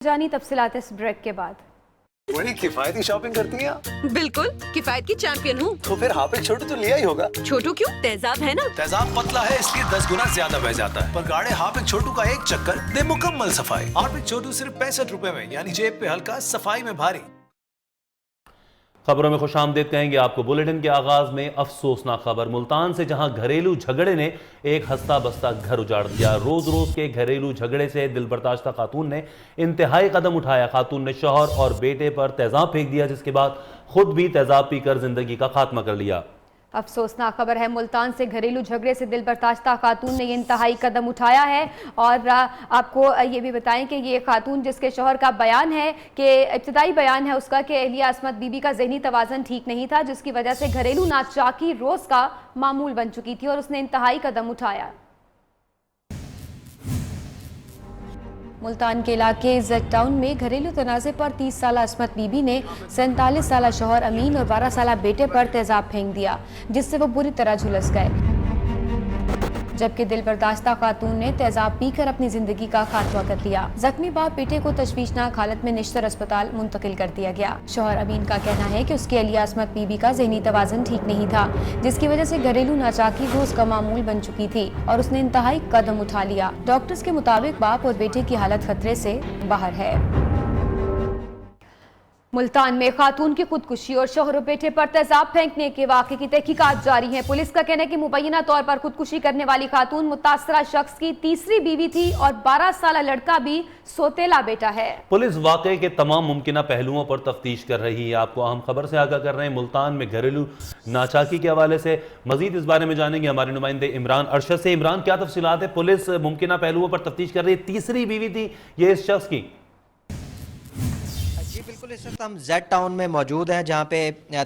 जानी तफसीलात इस ब्रेक के बाद। बड़ी किफायती शॉपिंग करती हैं आप। बिल्कुल किफायत की चैंपियन हूँ। तो फिर हापिक छोटू तो लिया ही होगा। छोटू क्यों? तेजाब है ना। तेजाब पतला है इसलिए 10 गुना ज्यादा बह जाता है, पर गाढ़े हार्पिक छोटू का एक चक्कर दे मुकम्मल सफाई। हार्पिक छोटू सिर्फ 65 रुपए में, यानी जेब पे हल्का, सफाई में भारी। खबरों में खुशामदीद कहेंगे आपको। बुलेटिन के आगाज में अफसोसनाक खबर मुल्तान से, जहां घरेलू झगड़े ने एक हंसता बसता घर उजाड़ दिया। रोज रोज के घरेलू झगड़े से दिलबर्दाश्ता खातून ने इंतहाई कदम उठाया। खातून ने शौहर और बेटे पर तेजाब फेंक दिया, जिसके बाद खुद भी तेजाब पीकर जिंदगी का खात्मा कर लिया। अफसोसनाक खबर है, मुल्तान से घरेलू झगड़े से दिलबर्दाश्ता खातून ने ये इंतहाई कदम उठाया है। और आपको ये भी बताएं कि ये खातून जिसके शौहर का बयान है कि इब्तिदाई बयान है उसका कि एहलिया असमत बीबी का ज़हनी तवाज़न ठीक नहीं था, जिसकी वजह से घरेलू नाचाकी रोज़ का मामूल बन चुकी थी और उसने इंतहाई कदम उठाया। मुल्तान के इलाके इज़्ज़त टाउन में घरेलू तनाज़े पर 30 साल असमत बीबी ने 47 साल शौहर अमीन और 12 साल बेटे पर तेजाब फेंक दिया, जिससे वो बुरी तरह झुलस गए। जबकि दिलबर्दाश्ता खातून ने तेजाब पीकर अपनी जिंदगी का खात्मा कर लिया। जख्मी बाप बेटे को तशवीशनाक हालत में निश्तर अस्पताल मुंतकिल कर दिया गया। शौहर अमीन का कहना है कि उसकी एहलिया असमत बीबी का ज़हनी तवाज़न ठीक नहीं था, जिसकी वजह से घरेलू नाचाकी रोज का मामूल बन चुकी थी और उसने इंतहाई कदम उठा लिया। डॉक्टर्स के मुताबिक बाप और बेटे की हालत खतरे से बाहर है। मुल्तान में खातून की खुदकुशी और शौहर और बेटे पर तेजाब फेंकने के वाक़े की तहकीकात जारी है। पुलिस का कहना है कि मुबैना तौर पर खुदकुशी करने वाली खातून मुतासरा शख्स की तीसरी बीवी थी और 12 साल लड़का भी सोतेला बेटा है। पुलिस वाक़े के तमाम मुमकिना पहलुओं पर तफ्तीश कर रही है। आपको अहम खबर से आगाह कर रहे हैं। मुल्तान में घरेलू नाचाकी के हवाले से मजीद इस बारे में जानेंगे हमारे नुमाइंदे इमरान अरशद से। इमरान, क्या तफसीलात है? पुलिस मुमकिना पहलुओं पर तफ्तीश कर रही है। तीसरी बीवी थी ये इस शख्स की। जी बिल्कुल, इस वक्त हम जेड टाउन में मौजूद हैं, जहाँ पे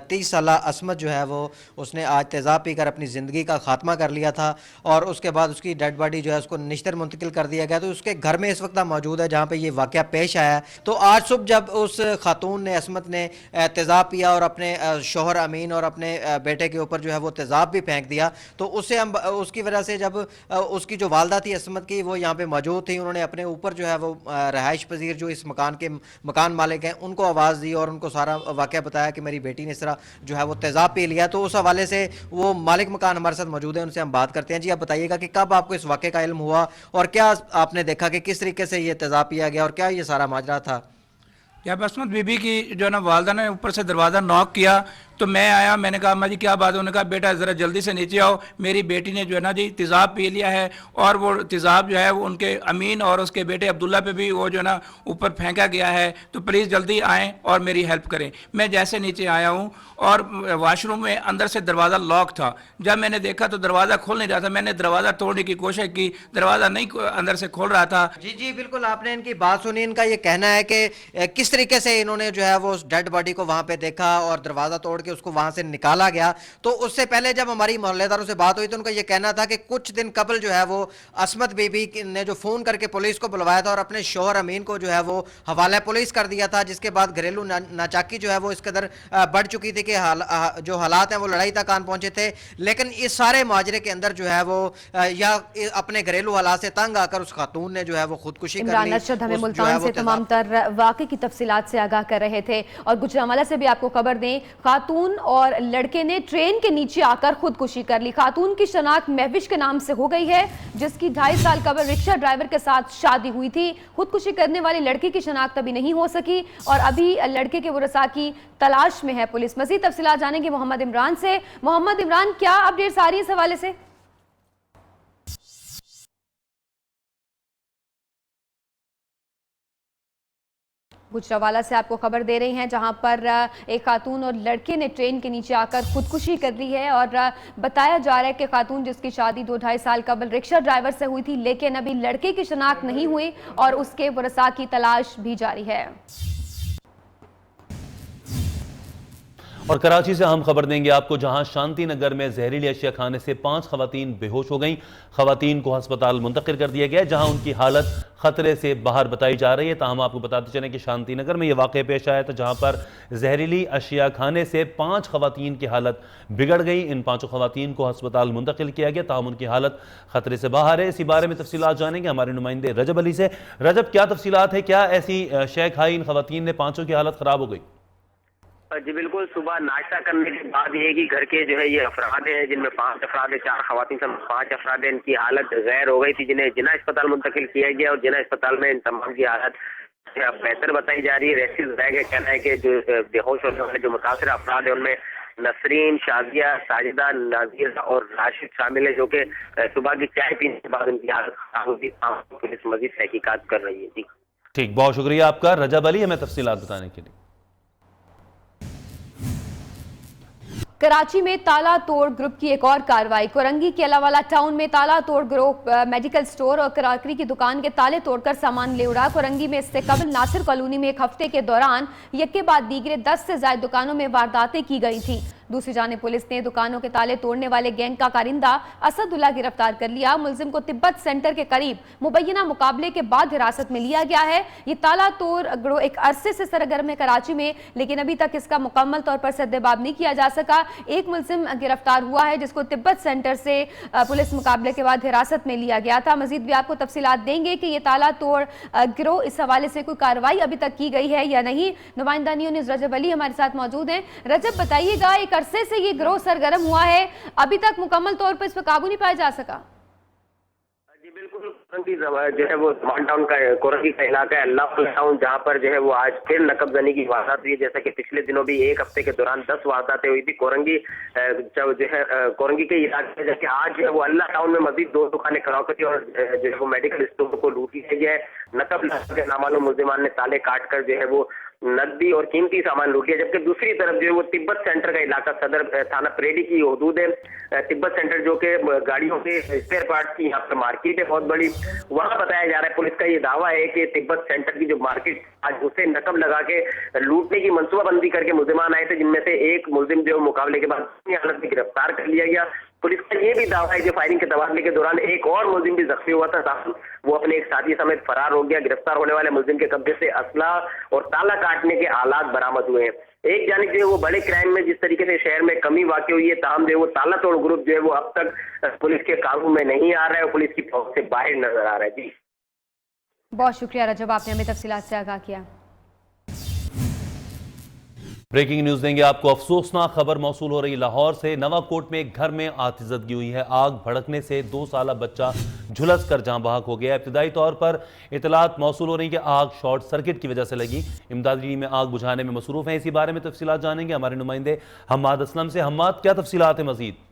30 साल असमत जो है वो उसने आज तेज़ाब पीकर अपनी ज़िंदगी का खात्मा कर लिया था और उसके बाद उसकी डेड बॉडी जो है उसको निश्तर मुंतकिल कर दिया गया। तो उसके घर में इस वक्त हम मौजूद है जहाँ पे ये वाक़या पेश आया। तो आज सुबह जब उस खातून ने असमत ने तेज़ाब पिया और अपने शौहर अमीन और अपने बेटे के ऊपर जो है वो तेज़ाब भी फेंक दिया, तो उससे हम उसकी वजह से जब उसकी जो वालदा थी असमत की वो यहाँ पर मौजूद थी, उन्होंने अपने ऊपर जो है वो रहाइश पजीर जो इस मकान के मकान मालिक हैं उनको आवाज़ दी और उनको सारा वाक़या बताया कि मेरी बेटी ने इस तरह जो है वो तेज़ाब पी लिया। तो उस हवाले से वो मालिक मकान हमारे साथ मौजूद है, उनसे हम बात करते हैं। जी आप बताइएगा कि कब आपको इस वाक़े का इल्म हुआ और क्या आपने देखा कि किस तरीके से ये तेज़ाब पिया गया और क्या ये सारा माजरा था? जब असमत बीबी की जो है ना वालदा ने ऊपर से दरवाज़ा नॉक किया तो मैं आया, मैंने कहा अम्मा जी क्या बात है? उन्होंने कहा बेटा ज़रा जल्दी से नीचे आओ, मेरी बेटी ने जो है ना जी तेज़ाब पी लिया है और वो तेज़ाब जो है वो उनके अमीन और उसके बेटे अब्दुल्ला पे भी वो जो है ना ऊपर फेंका गया है, तो प्लीज़ जल्दी आएँ और मेरी हेल्प करें। मैं जैसे नीचे आया हूँ और वाशरूम में अंदर से दरवाज़ा लॉक था। जब मैंने देखा तो दरवाज़ा खोल नहीं रहा था, मैंने दरवाज़ा तोड़ने की कोशिश की, दरवाज़ा नहीं अंदर से खोल रहा था। जी जी बिल्कुल, आपने इनकी बात सुनी। इनका ये कहना है कि किस तरीके से इन्होंने जो है वो उस डेड बॉडी को वहाँ पे देखा और दरवाज़ा तोड़ के उसको वहाँ से निकाला गया। तो उससे पहले जब हमारी मोहल्लेदारों से बात हुई तो उनका ये कहना था कि कुछ दिन कबल जो है वो असमत बीबी ने जो फ़ोन करके पुलिस को बुलवाया था और अपने शौहर अमीन को जो है वो हवाला पुलिस कर दिया था, जिसके बाद घरेलू नाचाकी जो है वो इस कदर बढ़ चुकी थी कि जो हालात हैं वो लड़ाई तक आन पहुंचे थे। लेकिन इस सारे माजरे के अंदर जो है वो या अपने घरेलू हालात से तंग आकर उस खातून ने जो है वो खुदकुशी कर ली। अरशद हमें मुल्तान से तमाम तर वाक़े की तफसीलात से आगाह कर रहे थे। और गुजरांवाला से भी आपको खबर दें, खातून और लड़के ने ट्रेन के नीचे आकर खुदकुशी कर ली। खातून की शनाख्त महविश के नाम से हो गई है, जिसकी 2.5 साल कबल रिक्शा ड्राइवर के साथ शादी हुई थी। खुदकुशी करने वाली लड़की की शनाख्त अभी नहीं हो सकी और अभी लड़के के वरसा की तलाश में है पुलिस। मज़ीद तफसीलात जानेंगे मोहम्मद इमरान से। मोहम्मद इमरान, क्या अपडेट्स आ रही है इस हवाले से? गुजरांवाला से आपको खबर दे रही हैं, जहां पर एक खातून और लड़के ने ट्रेन के नीचे आकर खुदकुशी कर ली है और बताया जा रहा है कि खातून जिसकी शादी 2-2.5 साल कबल रिक्शा ड्राइवर से हुई थी, लेकिन अभी लड़के की शनाख्त नहीं हुई और उसके वरसा की तलाश भी जारी है। और कराची से हम खबर देंगे आपको, जहां शांति नगर में जहरीली अशिया खाने से 5 खवातीन बेहोश हो गईं। खवातीन को अस्पताल मुंतकिल कर दिया गया, जहां उनकी हालत खतरे से बाहर बताई जा रही है। ताहम आपको बताते चलें कि शांति नगर में यह वाक़या पेश आया था, जहां पर जहरीली अशिया खाने से 5 खवातीन की हालत बिगड़ गई। इन 5 खवातीन को अस्पताल मुंतकिल किया गया, ताहम उनकी हालत खतरे से बाहर है। इसी बारे में तफसीलात जानेंगे हमारे नुमाइंदे रजब अली से। रजब, क्या तफसीलात है, क्या ऐसी शय खाई इन खवातीन ने 5 की हालत खराब हो गई? जी बिल्कुल, सुबह नाश्ता करने के बाद ये कि घर के जो है ये अफराद हैं, जिनमें 5 अफराद है, 4 खवातीन समेत 5 अफराद हैं, इनकी हालत गैर हो गई थी, जिन्हें जिना अस्पताल मुंतकिल किया गया और जिना अस्पताल में इन तमाम की हालत बेहतर बताई जा रही है। रेस्क्यू विभाग का कहना है कि जो बेहोश होने वाले जो मुतासर अफराद है उनमें नसरीन, शाजिया, साजिदा, नाजीरा और राशिद शामिल है, जो कि सुबह की चाय पीने के बाद उनकी हालत खराब हुई। पुलिस मजीद तहकीकात कर रही है। जी ठीक, बहुत शुक्रिया आपका रजब अली हमें तफसीलात बताने के लिए। कराची में ताला तोड़ ग्रुप की एक और कार्रवाई। कोरंगी के अलावाला टाउन में ताला तोड़ ग्रुप मेडिकल स्टोर और कराकरी की दुकान के ताले तोड़कर सामान ले उड़ा। कोरंगी में इससे कबल नासिर कॉलोनी में एक हफ्ते के दौरान एक के बाद दीगरे 10 से ज्यादा दुकानों में वारदातें की गई थी। दूसरी जाने पुलिस ने दुकानों के ताले तोड़ने वाले गैंग का कारिंदा असदुल्ला गिरफ्तार कर लिया। मुलजिम को तिब्बत सेंटर के करीब मुबैना मुकाबले के बाद हिरासत में लिया गया है। ये ताला तोड़ गिरोह एक अरसे से सरगर्म है कराची में, लेकिन अभी तक इसका मुकम्मल तौर पर सद्देबाब नहीं किया जा सका। एक मुलजिम गिरफ्तार हुआ है, जिसको तिब्बत सेंटर से पुलिस मुकाबले के बाद हिरासत में लिया गया था। मजीद भी आपको तफसीलात देंगे कि ये ताला तोड़ गिरोह, इस हवाले से कोई कार्रवाई अभी तक की गई है या नहीं। नुमाइंदा न्यूज़ रजब अली हमारे साथ मौजूद हैं। रजब, बताइएगा, एक अरसे से ये गिरोह सरगर्म हुआ है, अभी तक मुकम्मल तौर पर इस पर काबू नहीं पाया जा सका? जी बिल्कुल, जो है वो मान टाउन का कोरंगी का इलाका है, अल्लाह टाउन, जहाँ पर जो है वो आज फिर नकबजनी की वारदात हुई है। जैसा कि पिछले दिनों भी एक हफ्ते के दौरान 10 वारदातें हुई थी कोरंगी जो है कोरंगी के इलाके में, जबकि आज जो है वो अल्लाह टाउन में मजीद 2 दुकानें कराकती और जो है वो मेडिकल स्टोर को लूट लिया गया है। नकब के नामालूम मुल्जिमान ने ताले काट कर जो है वो नकदी और कीमती सामान लूट लिया, जबकि दूसरी तरफ जो है वो तिब्बत सेंटर का इलाका, सदर थाना परेडी की हदूद है। तिब्बत सेंटर जो कि गाड़ियों के स्पेयर पार्ट्स की यहाँ पर मार्केट है बहुत बड़ी, वहाँ बताया जा रहा है, पुलिस का ये दावा है कि तिब्बत सेंटर की जो मार्केट आज उसे नकब लगा के लूटने की मनसूबाबंदी करके मुल्जिमान आए थे, जिनमें से एक मुल्जिम जो मुकाबले के बाद अपनी हालत में गिरफ्तार कर लिया गया। पुलिस का ये भी दावा है कि फायरिंग के तबादले के दौरान एक और मुल्जिम भी जख्मी हुआ था, वो अपने एक साथी समेत फरार हो गया। गिरफ्तार होने वाले मुल्जिम के कब्जे से असला और ताला काटने के आलात बरामद हुए हैं। एक जानिब जो है वो बड़े क्राइम में जिस तरीके से शहर में कमी वाक़ई हुई है, ताहम जो है वो ताला तोड़ ग्रुप जो है वो अब तक पुलिस के काबू में नहीं आ रहा है और पुलिस की पहुंच से बाहर नजर आ रहा है। जी बहुत शुक्रिया रजब, आपने हमें तफसीलात से आगाह किया। ब्रेकिंग न्यूज देंगे आपको, अफसोसनाक खबर मौसूल हो रही लाहौर से। नवाकोट में एक घर में आतिशबाजी हुई है। आग भड़कने से 2 साला बच्चा झुलस कर जहां बहक हो गया। इब्तिदाई तौर पर इतलात मौसूल हो रही कि आग शॉर्ट सर्किट की वजह से लगी। इमदादी टीम में आग बुझाने में मसरूफ है। इसी बारे में तफसीलात जानेंगे हमारे नुमाइंदे हम्माद असलम से। हम्माद, क्या तफसीलात है मजीद?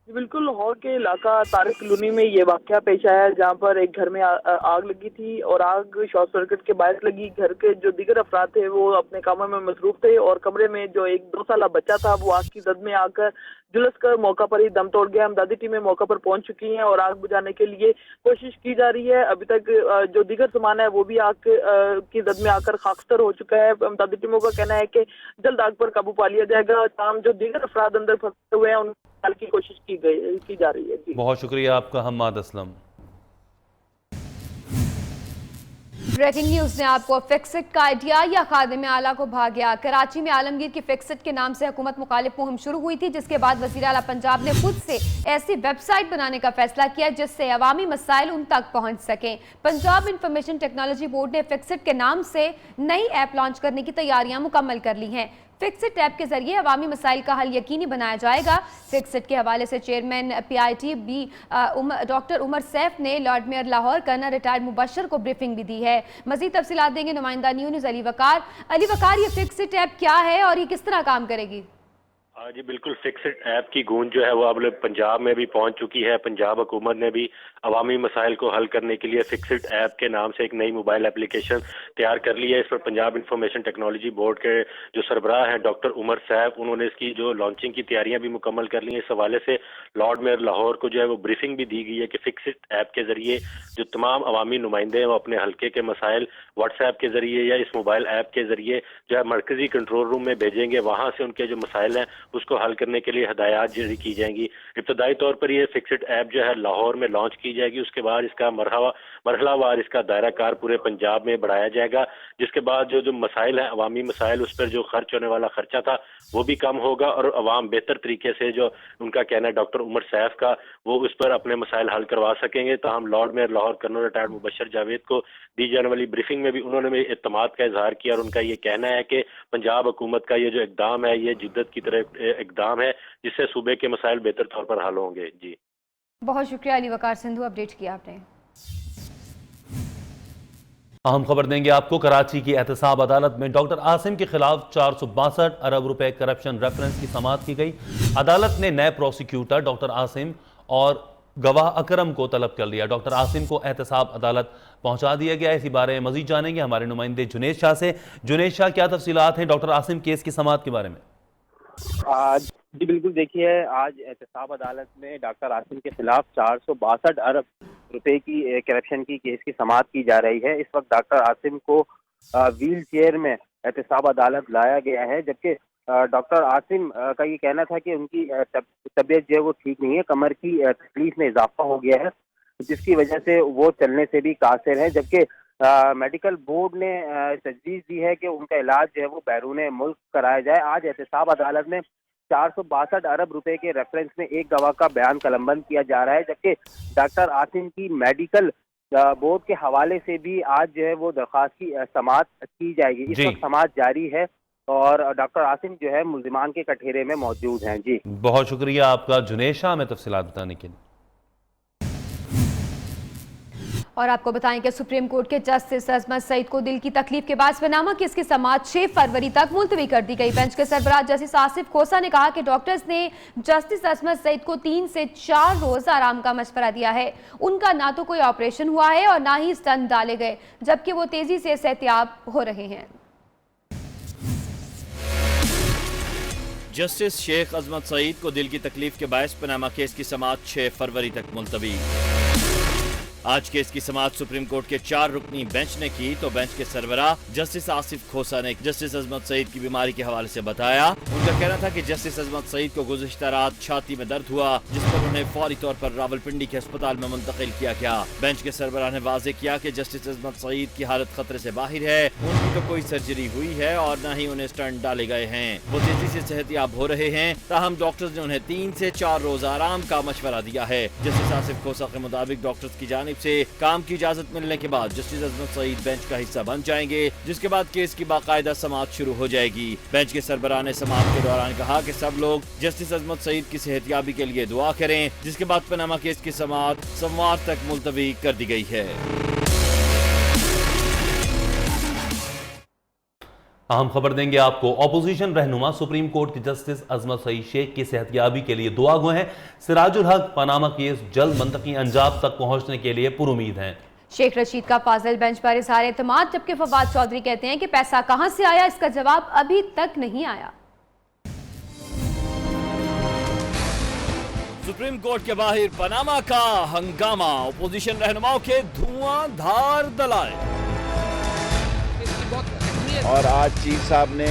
बिल्कुल, लाहौर के इलाका तारिक कॉलोनी में ये वाक़या पेश आया है, जहाँ पर एक घर में आग लगी थी और आग शॉर्ट सर्किट के बायस लगी। घर के जो दीगर अफराद थे वो अपने कामों में मसरूफ थे और कमरे में जो एक 2 साला बच्चा था वो आग की जद में आकर झुलस कर मौका पर ही दम तोड़ गया। इमदादी टीमें मौका पर पहुंच चुकी हैं और आग बुझाने के लिए कोशिश की जा रही है। अभी तक जो दीगर सामान है वो भी आग की जद में आकर खाकस्तर हो चुका है। इमदादी टीमों का कहना है कि जल्द आग पर काबू पा लिया जाएगा। तमाम जो दीगर अफराद अंदर फंसे हुए हैं उन की कोशिश की जा रही है। जी बहुत शुक्रिया आपका हम्माद असलम। ब्रेकिंग न्यूज ने आपको फिक्सिट का आइडिया या खादिम आला को भाग गया। कराची में आलमगीर की फिक्सिट के नाम से हुकूमत मुखालिफ मुहिम शुरू हुई थी, जिसके बाद वज़ीर आला पंजाब ने खुद से ऐसी वेबसाइट बनाने का फैसला किया जिससे अवामी मसाइल उन तक पहुंच सकें। पंजाब इंफॉर्मेशन टेक्नोलॉजी बोर्ड ने फिक्सिट के नाम से नई ऐप लॉन्च करने की तैयारियां मुकम्मल कर ली हैं। फिक्सिट ऐप के जरिए अवामी मसाइल का हल यकीनी बनाया जाएगा। फिक्सिट के हवाले से chairman PIT doctor Umar Saif ने lord mayor Lahore colonel retired Mubashar को ब्रीफिंग भी दी है। मजीद तफसीलात देंगे नुमाइंदा न्यूज़ अली वकार। अली वकार, ये फिक्सिट ऐप क्या है और ये किस तरह काम करेगी? जी बिल्कुल, फिक्सिट ऐप की गूंज जो है वो अब पंजाब में भी पहुंच चुकी है। पंजाब हुकूमत ने भी अवामी मसाइल को हल करने के लिए फिक्सिट ऐप के नाम से एक नई मोबाइल एप्लीकेशन तैयार कर ली है। इस पर पंजाब इंफॉर्मेशन टेक्नोलॉजी बोर्ड के जो सरबराह हैं डॉक्टर उमर सैफ, उन्होंने इसकी जो लॉन्चिंग की तैयारियां भी मुकम्मल कर ली हैं। इस हवाले से लॉर्ड मेयर लाहौर को जो है वो ब्रीफिंग भी दी गई है कि फिक्सिट ऐप के जरिए जो तमाम अवामी नुमाइंदे हैं वो अपने हल्के के मसाइल व्हाट्सएप के जरिए या इस मोबाइल ऐप के जरिए जो है मरकजी कंट्रोल रूम में भेजेंगे। वहां से उनके जो मसाइल हैं उसको हल करने के लिए हदायत जारी की जाएंगी। इब्तदाई तौर पर ये फिक्सिट ऐप जो है लाहौर में लॉन्च की जाएगी। उसके बाद इसका मरहलावार इसका दायरा कार पूरे पंजाब में बढ़ाया जाएगा, जिसके बाद जो मसाइल हैं अवामी मसाइल, उस पर जो खर्च होने वाला खर्चा था वो भी कम होगा और अवाम बेहतर तरीके से, जो उनका कहना है डॉक्टर उमर सैफ का, वो उस पर अपने मसाइल हल करवा सकेंगे। तो हम Lord mayor Lahore colonel retired Mubashir Javed को दी जाने वाली ब्रीफिंग में भी उन्होंने एतमाद का इजहार किया और उनका ये कहना है कि पंजाब हुकूमत का ये जो इकदाम है ये जिद्दत की तरह इकदाम है जिससे सूबे के मसाइल बेहतर तौर पर हल होंगे। जी बहुत शुक्रिया अली वकार सिंधु, अपडेट किया आपने। अहम खबर देंगे आपको। कराची की एहतसाब अदालत में डॉक्टर आसिम के खिलाफ 462 अरब रुपए करप्शन रेफरेंस की समाअत की गई। अदालत ने नए प्रोसिक्यूटर डॉक्टर आसिम और गवाह अकरम को तलब कर लिया। डॉक्टर आसिम को एहतसाब अदालत पहुंचा दिया गया। इसी बारे में मजीद जानेंगे हमारे नुमाइंदे जुनेद शाह से। जुनेद शाह, क्या तफसीलात हैं डॉक्टर आसिम केस की समाअत के बारे में? जी बिल्कुल, देखिए आज एहतसाब अदालत में डॉक्टर आसिम के खिलाफ 462 अरब रुपए की करप्शन की केस की समाअत की जा रही है। इस वक्त डॉक्टर आसिम को व्हील चेयर में एहतसाब अदालत लाया गया है, जबकि डॉक्टर आसिम का ये कहना था कि उनकी तबीयत जो है वो ठीक नहीं है, कमर की तकलीफ में इजाफा हो गया है जिसकी वजह से वो चलने से भी कासिर है। जबकि मेडिकल बोर्ड ने तजवीज़ दी है कि उनका इलाज जो है वो बैरून मुल्क कराया जाए। आज एहतसाब अदालत में 462 अरब रुपए के रेफरेंस में एक गवाह का बयान कलमबंद किया जा रहा है, जबकि डॉक्टर आसिम की मेडिकल बोर्ड के हवाले से भी आज जो है वो दरख्वास्त की समाअत की जाएगी। इस वक्त समाअत जारी है और डॉक्टर आसिम जो है मुल्जिमान के कठेरे में मौजूद हैं। जी बहुत शुक्रिया आपका जुनेद शाह में तफसीलात बताने के लिए। और आपको बताएं कि सुप्रीम कोर्ट के जस्टिस अजमत सईद को दिल की तकलीफ के बाद पनामा केस की समाअत 6 फरवरी तक मुलतवी कर दी गई। बेंच के सरबराह जस्टिस आसिफ खोसा ने कहा कि डॉक्टर्स ने जस्टिस अजमत सईद को 3 से 4 रोज आराम का मशवरा दिया है। उनका ना तो कोई ऑपरेशन हुआ है और ना ही स्टंट डाले गए, जबकि वो तेजी से सेहतियाब हो रहे हैं। जस्टिस शेख अजमत सईद को दिल की तकलीफ के बायस पनामा केस की समाअत 6 फरवरी तक मुलतवी। आज केस की समाअत सुप्रीम कोर्ट के 4 रुकनी बेंच ने की तो बेंच के सरबराह जस्टिस आसिफ खोसा ने जस्टिस अजमत सईद की बीमारी के हवाले से बताया। उनका कहना था कि जस्टिस अजमत सईद को गुज़िश्ता रात छाती में दर्द हुआ, जिस पर उन्हें फौरी तौर पर रावलपिंडी के अस्पताल में मुंतकिल किया गया। बेंच के सरबराह ने वाज़ेह किया कि जस्टिस अजमत सईद की हालत खतरे से बाहर है, उनकी तो कोई सर्जरी हुई है और न ही उन्हें स्टंट डाले गए हैं। वो तेजी से सेहतियाब हो रहे हैं, ताहम डॉक्टर्स ने उन्हें 3 से 4 रोज आराम का मशवरा दिया है। जस्टिस आसिफ खोसा के मुताबिक डॉक्टर्स की जानिब से काम की इजाजत मिलने के बाद जस्टिस अजमत सईद बेंच का हिस्सा बन जाएंगे, जिसके बाद केस की बाकायदा समाअत शुरू हो जाएगी। बेंच के सरबराह ने समाअत के दौरान कहा कि सब लोग जस्टिस अजमत सईद की सेहतियाबी के लिए दुआ करें, जिसके बाद पनामा केस की समाअत सोमवार तक मुलतवी कर दी गई है। अहम खबर देंगे आपको। ऑपोजिशन रहनुमा सुप्रीम कोर्ट के जस्टिस अजमत सईद शेख की सेहतियाबी के लिए दुआ गो हैं। सिराजुल हक पनामा केस जल्द मंतकी अंजाम तक पहुंचने के लिए पुरुमीद हैं। शेख रशीद का फाजिल बेंच पर इजहार एतमाद, जबकि फवाद चौधरी कहते हैं कि पैसा कहां से आया इसका जवाब अभी तक नहीं आया। सुप्रीम कोर्ट के बाहर पनामा का हंगामा, ऑपोजिशन रहनुमाओं के धुआंधार दलाइल। और आज चीफ साहब ने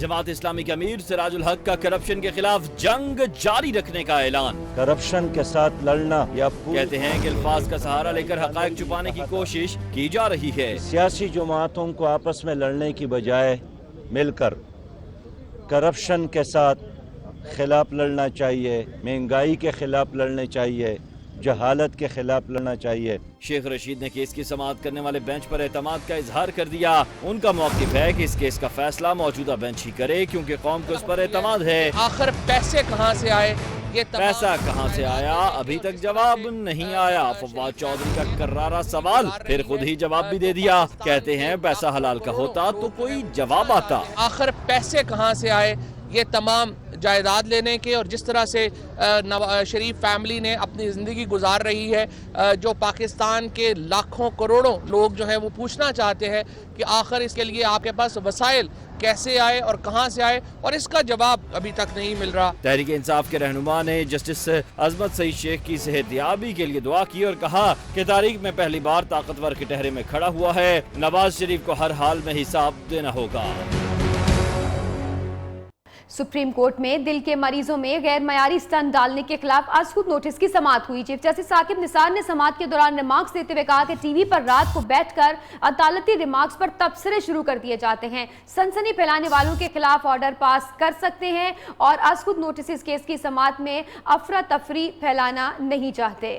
जमात इस्लामी के अमीर सिराजुल हक का करप्शन के खिलाफ जंग जारी रखने का ऐलान। करप्शन के साथ लड़ना या कहते हैं कि अल्फाज का सहारा लेकर हकायक छुपाने की कोशिश की जा रही है। सियासी जमातों को आपस में लड़ने की बजाय मिलकर करप्शन के साथ खिलाफ लड़ना चाहिए, महंगाई के खिलाफ लड़ने चाहिए, जहालत के खिलाफ लड़ना चाहिए। शेख रशीद ने केस की समाअत करने वाले बेंच पर एतमाद का इजहार कर दिया। उनका मौक़िफ़ है कि इस केस का फैसला मौजूदा बेंच ही करे, क्योंकि कौम को उस पर एतमाद है। आखिर पैसे कहां से आए, ये पैसा कहां से आया, अभी तक जवाब नहीं आया। फवाद चौधरी का कर्रारा सवाल, फिर खुद ही जवाब भी दे दिया। कहते हैं पैसा हलाल का होता तो कोई जवाब आता। आखिर पैसे कहां से आए, ये तमाम जायदाद लेने के और जिस तरह से नवाज शरीफ फैमिली ने अपनी ज़िंदगी गुजार रही है, जो पाकिस्तान के लाखों करोड़ों लोग जो है वो पूछना चाहते हैं कि आखिर इसके लिए आपके पास वसाइल कैसे आए और कहां से आए, और इसका जवाब अभी तक नहीं मिल रहा। तहरीक इंसाफ के रहनुमा ने जस्टिस अजमत सईद शेख की सेहतयाबी के लिए दुआ की और कहा कि तारीख में पहली बार ताकतवर के टहरे में खड़ा हुआ है। नवाज शरीफ को हर हाल में हिसाब देना होगा। सुप्रीम कोर्ट में दिल के मरीजों में गैर मयारी स्टंट डालने के खिलाफ आज खुद नोटिस की समाअत हुई। चीफ जस्टिस साकिब निसार ने समाअत के दौरान रिमार्क्स देते हुए कहा कि टीवी पर रात को बैठकर अदालती रिमार्क्स पर तबसरे शुरू कर दिए जाते हैं, सनसनी फैलाने वालों के खिलाफ ऑर्डर पास कर सकते हैं और आज खुद नोटिस इस केस की समाअत में अफरा तफरी फैलाना नहीं चाहते।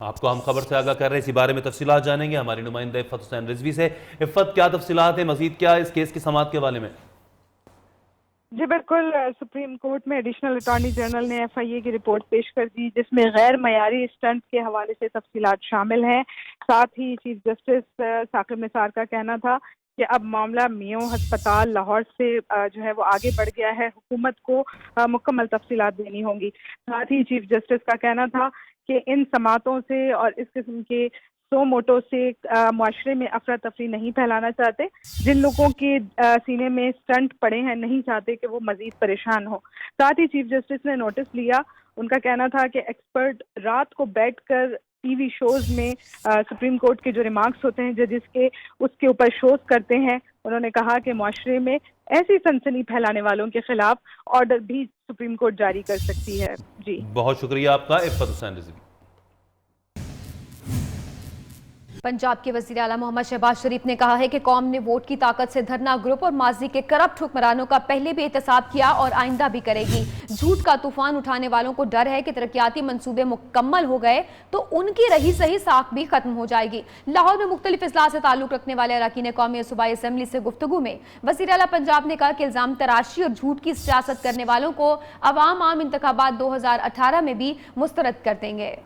आपको हम खबर से आगाह कर रहे हैं, इसी बारे में तफसीलात जानेंगे हमारी नुमाइंदा इफ़त हुसैन रिजवी से। इफ़त, क्या तफसीलात है, मजीद क्या इस केस की समाअत के हवाले में? जी बिल्कुल, सुप्रीम कोर्ट में एडिशनल अटॉर्नी जनरल ने FIA की रिपोर्ट पेश कर दी जिसमें गैर मयारी स्टंट के हवाले से तफसीलात शामिल हैं। साथ ही चीफ जस्टिस साकिब निसार का कहना था कि अब मामला मियो हस्पताल लाहौर से जो है वो आगे बढ़ गया है, हुकूमत को मुकम्मल तफसीलात देनी होंगी। साथ ही चीफ जस्टिस का कहना था कि इन समातों से और इस किस्म के सो मोटो से मुआशरे में अफरा तफरी नहीं फैलाना चाहते। जिन लोगों के सीने में स्टंट पड़े हैं नहीं चाहते कि वो मजीद परेशान हो। साथ ही चीफ जस्टिस ने नोटिस लिया, उनका कहना था कि एक्सपर्ट रात को बैठकर टीवी शोज में सुप्रीम कोर्ट के जो रिमार्क्स होते हैं जजेस के, उसके ऊपर शोज करते हैं। उन्होंने कहा कि मुआशरे में ऐसी सनसनी फैलाने वालों के खिलाफ ऑर्डर भी सुप्रीम कोर्ट जारी कर सकती है। जी बहुत शुक्रिया आपका इफ़त हुसैन रिजवी। पंजाब के वज़ीर आला मोहम्मद शहबाज शरीफ ने कहा है कि कौम ने वोट की ताकत से धरना ग्रुप और माजी के करप्ट हुक्मरानों का पहले भी एहतसाब किया और आइंदा भी करेगी। झूठ का तूफान उठाने वालों को डर है कि तरक्याती मंसूबे मुकम्मल हो गए तो उनकी रही सही साख भी खत्म हो जाएगी। लाहौर में मुख्तलिफ इजलास से ताल्लुक रखने वाले अरकान कौमी और सूबाई असम्बली से गुफ्तगू में वज़ीर आला पंजाब ने कहा कि इल्जाम तराशी और झूठ की सियासत करने वालों को अवाम आम इंतखाबात 2018 में भी मुस्तरद कर देंगे।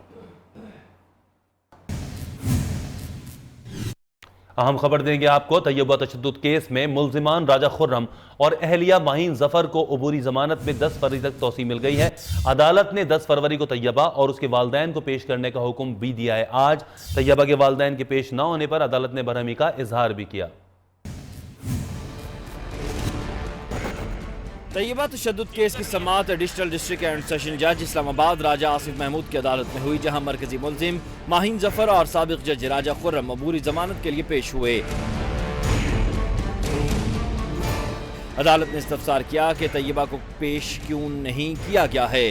अहम खबर देंगे आपको। तैयबा तशद्दुद केस में मुल्जिमान राजा खुर्रम और अहलिया माहीन जफर को अबूरी जमानत में 10 फरवरी तक तौसी मिल गई है। अदालत ने 10 फरवरी को तैयबा और उसके वालदैन को पेश करने का हुक्म भी दिया है। आज तैयबा के वालदैन के पेश न होने पर अदालत ने बरहमी का इजहार भी किया। तैयबा तशद्दुद केस की समाअत एडिशनल डिस्ट्रिक्ट एंड सेशन जज इस्लामाबाद राजा आसिफ महमूद की अदालत में हुई, जहां मरकजी मुल्जिम माहीन जफर और साबिक जज राजा खुर्रम अबूरी जमानत के लिए पेश हुए। अदालत ने इस्तफसार किया कि तैयबा को पेश क्यों नहीं किया गया है।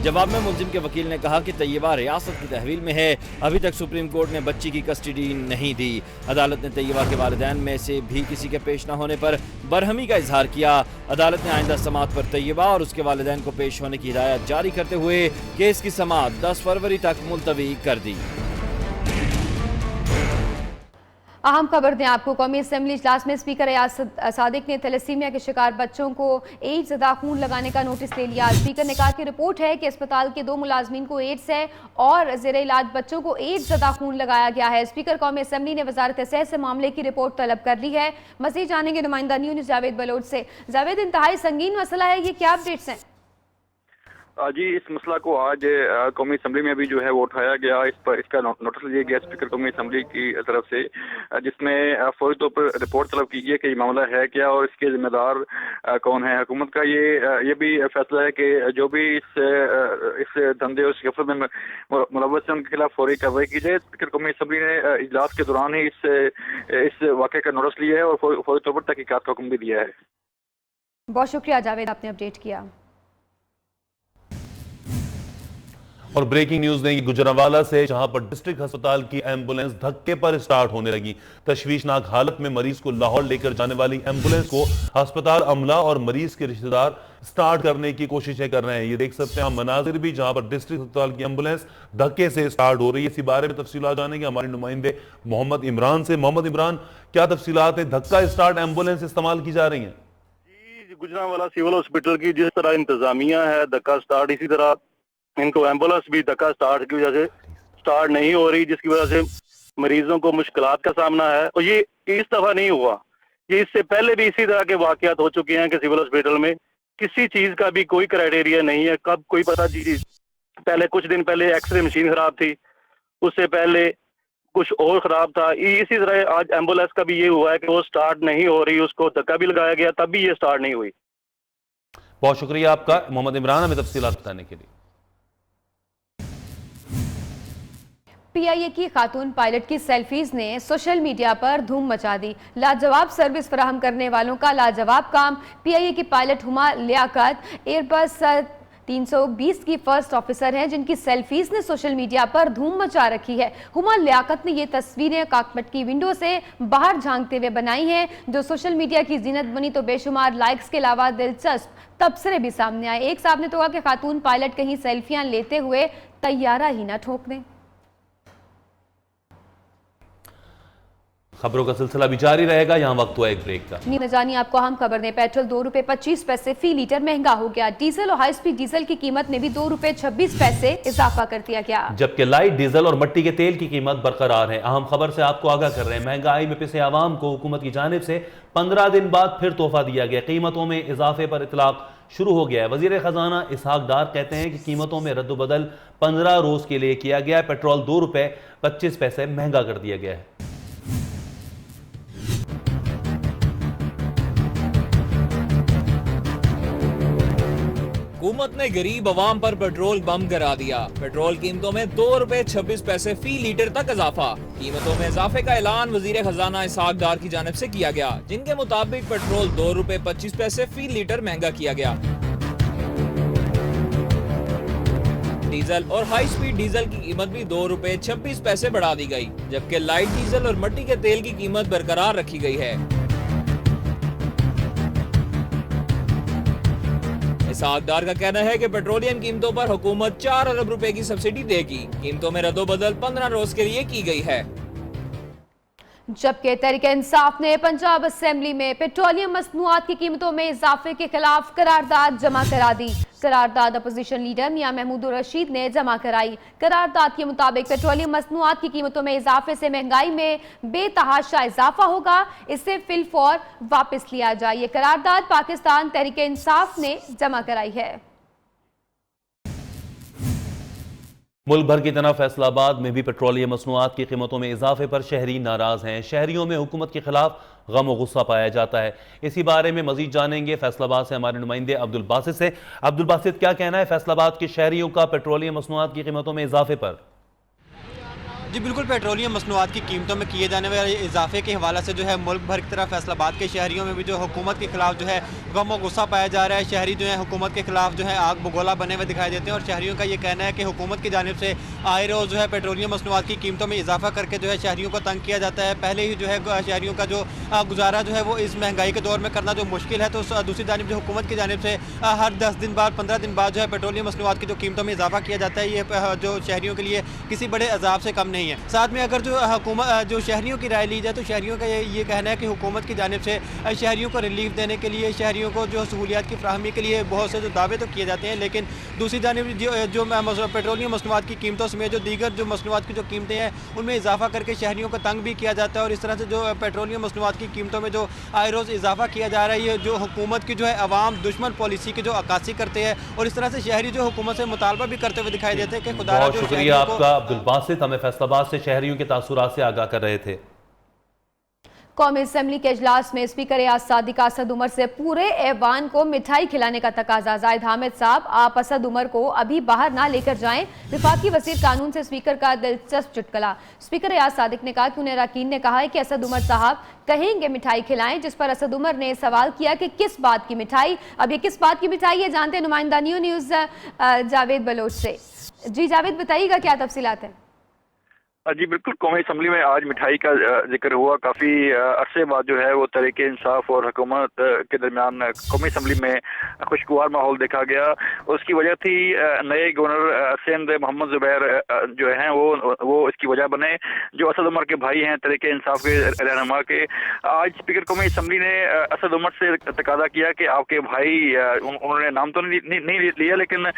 जवाब में मुल्जिम के वकील ने कहा कि तैयबा रियासत की तहवील में है, अभी तक सुप्रीम कोर्ट ने बच्ची की कस्टडी नहीं दी। अदालत ने तैयबा के वालिदैन में से भी किसी के पेश न होने पर बरहमी का इजहार किया। अदालत ने आइंदा समाअत पर तैयबा और उसके वालिदैन को पेश होने की हिदायत जारी करते हुए केस की समाअत 10 फरवरी तक मुलतवी कर दी। अहम खबर दें आपको, कौमी असम्बली इजलास में स्पीकर अयाज सादिक ने थैलेसीमिया के शिकार बच्चों को एड्स ज़दा खून लगाने का नोटिस ले लिया। स्पीकर ने कहा कि रिपोर्ट है कि अस्पताल के 2 मुलाजमीन को एड्स है और ज़ेर इलाज बच्चों को एड्स ज़दा खून लगाया गया है। स्पीकर कौमी असम्बली ने वजारत सेहत से मामले की रिपोर्ट तलब कर ली है। मज़ीद जानेंगे नुमाइंदा न्यूज़ जावेद बलोच से। जावेद, इंतहाई संगीन मसला है, ये क्या अपडेट्स हैं? जी, इस मसला को आज कौमी असम्बली में भी जो है वो उठाया गया। इस पर इसका नोटिस लिया गया स्पीकर कौमी असम्बली की तरफ से, जिसमें फौरी तौर पर रिपोर्ट तलब की गई कि ये मामला है क्या और इसके जिम्मेदार कौन है। हुकूमत का ये भी फैसला है कि जो भी इस धंधे और गफलत में मुलव्वस है उनके खिलाफ फौरी कार्रवाई की जाए। स्पीकर कौमी असम्बली ने इजलास के दौरान ही इस वाक़े का नोटिस लिया है और फौरी तौर पर तहकीकात का हुक्म भी दिया है। बहुत शुक्रिया जावेद, आपने अपडेट किया। और ब्रेकिंग न्यूज देंगे गुजरांवाला से, जहां पर डिस्ट्रिक्ट अस्पताल की एम्बुलेंस धक्के पर स्टार्ट होने लगी। तशवीशनाक हालत में मरीज को लाहौर लेकर जाने वाली एम्बुलेंस को अस्पताल अमला और मरीज के रिश्तेदार स्टार्ट करने की कोशिशें कर रहे हैं। ये देख सकते हैं हम मनाजिर भी, जहां पर डिस्ट्रिक्ट अस्पताल की एम्बुलेंस धक्के से स्टार्ट हो रही है। इसी बारे में तफसीलात जानेंगे हमारे नुमाइंदे मोहम्मद इमरान से। मोहम्मद इमरान, क्या तफसीलात है, धक्का स्टार्ट एम्बुलेंस इस्तेमाल की जा रही है? गुजरांवाला सिविल हॉस्पिटल की जिस तरह इंतजामिया है धक्का स्टार्ट, इसी तरह इनको एम्बुलेंस भी धक्का स्टार्ट की वजह से स्टार्ट नहीं हो रही, जिसकी वजह से मरीजों को मुश्किलात का सामना है। और ये इस दफा नहीं हुआ, ये इससे पहले भी इसी तरह के वाकयात हो चुके हैं कि सिविल हॉस्पिटल में किसी चीज का भी कोई क्राइटेरिया नहीं है। कब कोई पता चीज, पहले कुछ दिन पहले एक्सरे मशीन खराब थी, उससे पहले कुछ और खराब था। इसी तरह आज एम्बुलेंस का भी ये हुआ है कि वो स्टार्ट नहीं हो रही, उसको धक्का भी लगाया गया तब भी ये स्टार्ट नहीं हुई। बहुत शुक्रिया आपका मोहम्मद इमरान हमें तफसीलात बताने के लिए। पीआईए की खातून पायलट की सेल्फीज ने सोशल मीडिया पर धूम मचा दी। लाजवाब सर्विस फराहम करने वालों का लाजवाब काम। पीआईए की पायलट हुमा लियाकत एयरबस 320 की फर्स्ट ऑफिसर हैं जिनकी सेल्फीज ने सोशल मीडिया पर धूम मचा रखी है। हुमा लियाकत ने ये तस्वीरें कॉकपिट की विंडो से बाहर झांकते हुए बनाई हैं जो सोशल मीडिया की जीनत बनी तो बेशुमार लाइक्स के अलावा दिलचस्प तबसरे भी सामने आए। एक साहब ने तो कहा कि खातून पायलट कहीं सेल्फियां लेते हुए तैयारा ही ना ठोक दें। खबरों का सिलसिला भी जारी रहेगा, यहाँ वक्त हुआ एक ब्रेक का। न जानिए आपको हम खबर दें, पेट्रोल 2 रुपए 25 पैसे फी लीटर महंगा हो गया। डीजल और हाई स्पीड डीजल की कीमत में भी 2 रुपए 26 पैसे इजाफा कर दिया गया, जबकि लाइट डीजल और मिट्टी के तेल की कीमत बरकरार है। अहम खबर से आपको आगाह कर रहे हैं, महंगाई में पिसे आवाम को हुकूमत की जानिब से 15 दिन बाद फिर तोहफा दिया गया। कीमतों में इजाफे पर इतलाक शुरू हो गया है। वजीर खजाना इसहाक डार कहते हैं कि कीमतों में रद्दबदल 15 रोज के लिए किया गया है। पेट्रोल 2 रुपए 25 पैसे महंगा कर दिया गया है। हुकूमत ने गरीब अवाम पर पेट्रोल बम गिरा दिया। पेट्रोल कीमतों में 2 रुपए 26 पैसे फी लीटर तक इजाफा। कीमतों में इजाफे का ऐलान वजीर खजाना इसहाक डार की जानिब से किया गया, जिनके मुताबिक पेट्रोल 2 रुपए 25 पैसे फी लीटर महंगा किया गया। डीजल और हाई स्पीड डीजल की कीमत भी 2 रुपए 26 पैसे बढ़ा दी गई, जबकि लाइट डीजल और मिट्टी के तेल की कीमत बरकरार रखी गई है। इसहाक डार का कहना है कि पेट्रोलियम कीमतों पर हुकूमत 4 अरब रुपए की सब्सिडी देगी। कीमतों में रद्दोबदल 15 रोज के लिए की गई है। जबकि तहरीक इंसाफ ने पंजाब असेंबली में पेट्रोलियम मसनूआत की कीमतों में इजाफे के खिलाफ करारदाद जमा करा दी। करारदाद अपोजिशन लीडर मियां महमूद रशीद ने जमा कराई। करारदाद के मुताबिक पेट्रोलियम मसनूआत की कीमतों में इजाफे से महंगाई में बेतहाशा इजाफा होगा, इसे फिलफौर वापस लिया जाए। ये करारदाद पाकिस्तान तहरीक इंसाफ ने जमा कराई है। मुल्क भर की तरह फैसलाबाद में भी पेट्रोलियम मसनूआत की कीमतों में इजाफे पर शहरी नाराज हैं। शहरियों में हुकूमत के खिलाफ गम और गुस्सा पाया जाता है। इसी बारे में मजीद जानेंगे फैसलाबाद से हमारे नुमाइंदे अब्दुल बासित से। अब्दुल बासित, क्या कहना है फैसलाबाद के शहरियों का पेट्रोलियम मसनूआत की कीमतों में इजाफे पर? जी बिल्कुल, पेट्रोलियम मसनूआत की कीमतों में किए जाने वाले इजाफे के हवाले से जो है मुल्क भर की तरह फैसलाबाद के शहरियों में भी जो हुकूमत के खिलाफ जो है गम और गुस्सा पाया जा रहा है। शहरी जो है हुकूमत के खिलाफ जो है आग बगोला बने हुए दिखाई देते हैं और शहरियों का ये कहना है कि हुकूमत की जानिब से आए रोज़ जो है पेट्रोलियम मसनूआत की कीमतों में इजाफा करके जो है शहरियों को तंग किया जाता है। पहले ही जो है शहरियों का जो गुजारा जो है वो इस महंगाई के दौर में करना जो मुश्किल है, तो दूसरी जानिब जो हुकूमत की जानिब से हर 10 दिन बाद 15 दिन बाद जो है पेट्रोलियम मसनूआत की जो कीमतों में इजाफा किया जाता है, ये जो शहरियों के लिए किसी बड़े अजाब से कम नहीं है। साथ में अगर जो हुकूमत जो शहरियों की राय ली जाए तो शहरियों का ये कहना है कि हुकूमत की जानिब से शहरियों को रिलीफ देने के लिए, शहरियों को जो सहूलियात की फ्राहमी के लिए बहुत से जो दावे तो किए जाते हैं, लेकिन दूसरी जानिब जो पेट्रोलियम मसनूआत की कीमतों समेत जो दीगर जो मसनूआत की जो कीमतें हैं उनमें इजाफा करके शहरियों को तंग भी किया जाता है। और इस तरह से जो पेट्रोलियम मसनूआत की कीमतों में जो आए रोज़ इजाफा किया जा रहा है, ये जो हुकूमत की जो है अवाम दुश्मन पॉलिसी की जो अक्कासी करते हैं और इस तरह से शहरी जो हुकूमत से मुतालबा भी करते हुए दिखाई देते हैं कि खुदा बहुत शुक्रिया आपका अब्दुल बासित, हमें फैसलाबाद से शहरियों के तासुरात से आगाह कर रहे थे। कौमी असम्बली के इजलास में स्पीकर एयाज सादिक असद उमर से पूरे ऐवान को मिठाई खिलाने का तकाजा। जाहिद हामिद साहब, आप असद उमर को अभी बाहर ना लेकर जाएं। विफाकी वज़ीर कानून से स्पीकर का दिलचस्प चुटकुला। स्पीकर एयाज सादिक ने कहा कि उन्हें अरकान ने कहा है कि असद उमर साहब कहेंगे मिठाई खिलाएं, जिस पर असद उमर ने सवाल किया कि किस बात की मिठाई। अब ये किस बात की मिठाई है जानते हैं नुमाइंदा न्यूज़ जावेद बलोच से। जी जावेद, बताइएगा क्या तफसीलात है? जी बिल्कुल, कौमी असम्बली में आज मिठाई का जिक्र हुआ। काफ़ी अरसे बाद जो है वो तहरीक इंसाफ और हुकूमत के दरमियान कौमी असम्बली में खुशगवार माहौल देखा गया। उसकी वजह थी नए गवर्नर सिंध मोहम्मद ज़ुबैर जो हैं वो इसकी वजह बने, जो असद उमर के भाई हैं तहरीक इंसाफ के रहनुमा के। आज स्पीकर कौमी असम्बली ने असद उमर से तकादा किया कि आपके भाई, उन्होंने नाम तो नहीं लिया, लेकिन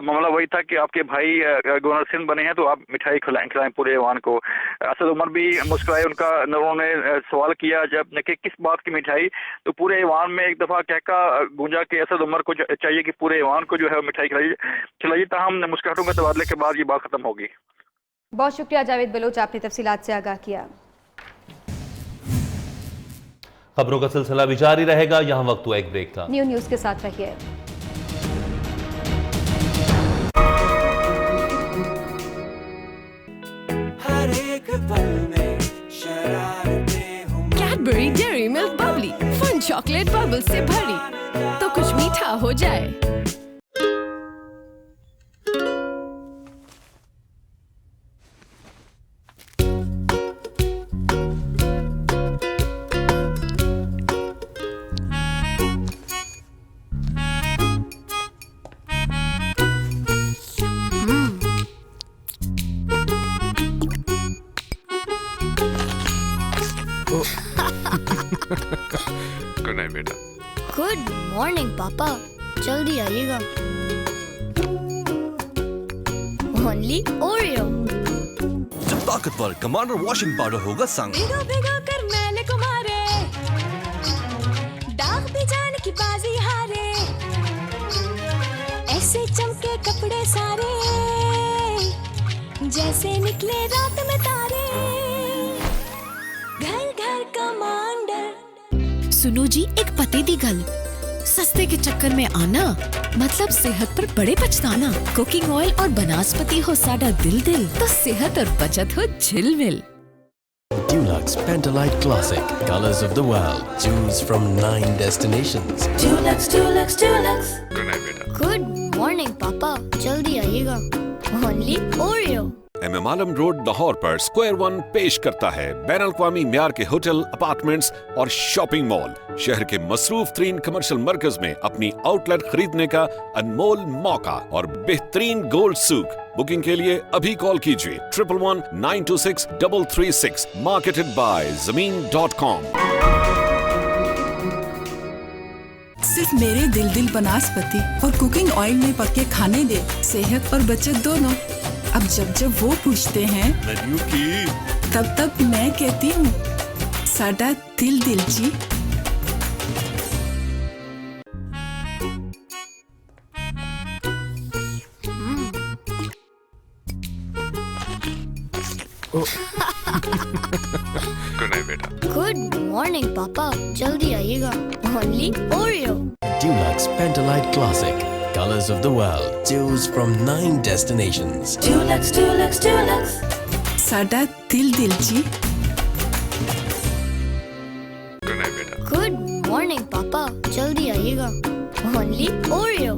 मामला वही था कि आपके भाई गवर्नर सिंध बने हैं तो आप मिठाई खिलाएं पूरे ऐवान को। असद उमर भी मुस्कुराए, उन्होंने सवाल किया जब कि किस बात की मिठाई, तो पूरे ऐवान में एक दफ़ा कहका गूंजा कि असद उमर को चाहिए कि पूरे ऐवान को जो है मिठाई खिलाइए। ताहम मुस्कुराहटों के तबादले के बाद ये बात खत्म होगी। बहुत शुक्रिया जावेद बलोच, आपने तफसीलात से आगाह किया। खबरों का सिलसिला भी जारी रहेगा, यहाँ वक्त हुआ एक ब्रेक का। न्यूज़ के साथ रहिए। Cadbury Dairy Milk Bubbly, fun chocolate bubble से भरी, तो कुछ मीठा हो जाए। गुड नाइट बेटा। गुड मॉर्निंग पापा, जल्दी आइएगा। Only Oreo. जब ताकतवर कमांडर वॉशिंग पाउडर होगा संग, भिगो भिगो कर मैंने को मारे, दाग भी जाने की बाजी हारे, ऐसे चमके कपड़े सारे, जैसे निकले रात में तारे, घर घर कमांडर। सुनो जी, एक पते दी गल, सस्ते के चक्कर में आना मतलब सेहत पर बड़े पछताना। कुकिंग ऑयल और बनास्पति हो साडा दिल दिल, तो सेहत और बचत हो झिलमिल। Dulux Pentalite Classic, colors of the world. Choose from 9 destinations. Dulux, Dulux, Dulux. Good night बेटा। गुड मॉर्निंग पापा, जल्दी आइएगा। Only Oreo. MM आलम रोड लाहौर पर स्क्वायर 1 पेश करता है बैनुल-अक़वामी म्यार के होटल, अपार्टमेंट्स और शॉपिंग मॉल। शहर के मसरूफ तरीन कमर्शियल मरकज में अपनी आउटलेट खरीदने का अनमोल मौका और बेहतरीन गोल्ड सूक। बुकिंग के लिए अभी कॉल कीजिए 111-926-336। मार्केटेड बाय ज़मीन.com। सिर्फ मेरे दिल बनास्पति और कुकिंग ऑयल में पके खाने दे, सेहत और बचत दोनों। अब जब वो पूछते हैं मेन्यू की, तब मैं कहती हूँ साडा दिल जी। गुड नाइट बेटा। गुड मॉर्निंग पापा, जल्दी आइएगा। Only Oreo. Dulux Pentalite Classic, colors of the world. Choose from 9 destinations. Dulux, Dulux, Dulux. साडा दिल जी। गुड नाइट बेटा। गुड मॉर्निंग पापा, जल्दी आइएगा। Only Oreo.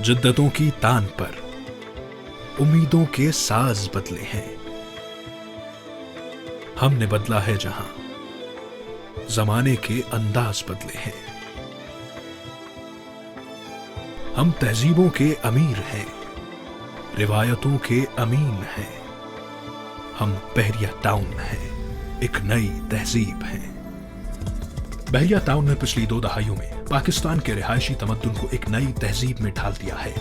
जिद्दतों की तान पर उम्मीदों के साज बदले हैं। हमने बदला है जहां, जमाने के अंदाज बदले हैं। हम तहजीबों के अमीर हैं, रिवायतों के अमीन हैं। हम बहरिया टाउन हैं, एक नई तहजीब है। बहरिया टाउन ने पिछली 2 दहाइयों में पाकिस्तान के रिहायशी तमद्दुन को एक नई तहजीब में ढाल दिया है।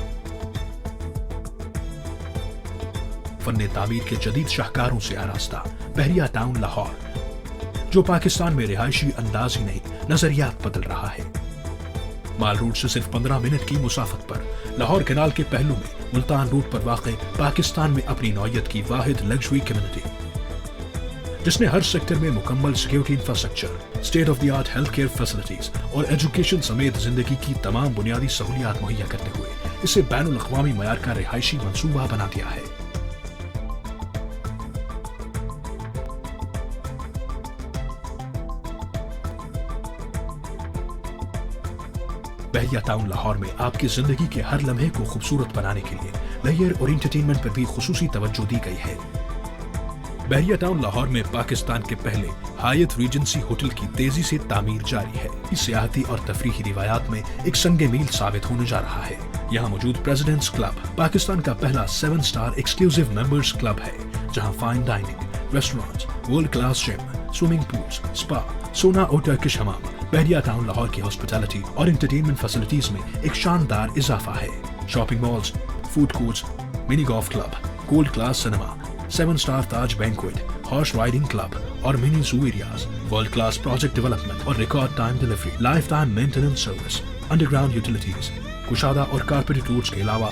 फन्ने तामीर के जदीद शाहकारों से आरास्ता बहरिया टाउन लाहौर, जो पाकिस्तान में रिहायशी अंदाज ही नहीं नजरियात बदल रहा है। माल रोड से सिर्फ 15 मिनट की मुसाफत पर लाहौर कैनाल के पहलू में मुल्तान रोड पर वाक़ पाकिस्तान में अपनी नौयत की वाहिद लग्जरी कम्युनिटी, जिसने हर सेक्टर में मुकम्मल security infrastructure, state of the art health care facilities और एजुकेशन समेत जिंदगी की तमाम बुनियादी सहूलियात मुहैया करते हुए इसे बैनुल अक़वामी मयार का रिहायशी मंसूबा बना दिया है। बहरिया टाउन लाहौर में आपकी जिंदगी के हर लम्हे को खूबसूरत बनाने के लिए लेयर और एंटरटेनमेंट पर भी खुसूसी तवज्जो दी गई है। बहरिया टाउन लाहौर में पाकिस्तान के पहले हायत रीजेंसी होटल की तेजी से तामीर जारी है। इस सियाहती और तफरीही रिवायात में एक संगे मील साबित होने जा रहा है। यहाँ मौजूद प्रेसिडेंट्स क्लब पाकिस्तान का पहला 7 स्टार एक्सक्लूसिव मेंबर्स क्लब है, जहाँ fine dining, restaurant, world class gym, swimming pools, spa, सोना और टर्किश हमाम, बहरिया टाउन लाहौर की हॉस्पिटैलिटी और एंटरटेनमेंट फैसिलिटीज में एक शानदार इजाफा है। Shopping malls, food courts, mini golf club, gold class cinema, 7-स्टार Taj banquet, horse riding club और mini zoo areas, world class project development और record time delivery, life time maintenance service, underground utilities, कुशादा और कारपेटेड रोड्स के अलावा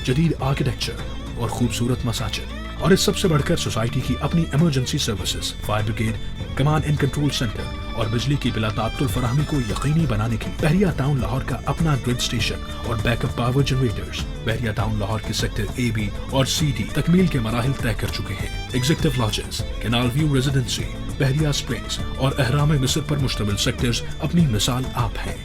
जदीद architecture और खूबसूरत मसाजिद, और इस सबसे बढ़कर सोसाइटी की अपनी emergency services, fire brigade, command and control centre और बिजली की बिला तात्तुल फराहमी को यकीनी बनाने के लिए बहरिया टाउन लाहौर का अपना ग्रिड स्टेशन और बैकअप पावर जनरेटर्स। बहरिया टाउन लाहौर के सेक्टर AB और CD तकमील के मराहिल तय कर चुके हैं। Executive lodges, canal view residency, Bahria springs और अहराम मिस्र पर मुश्तमिल सेक्टर्स अपनी मिसाल आप हैं।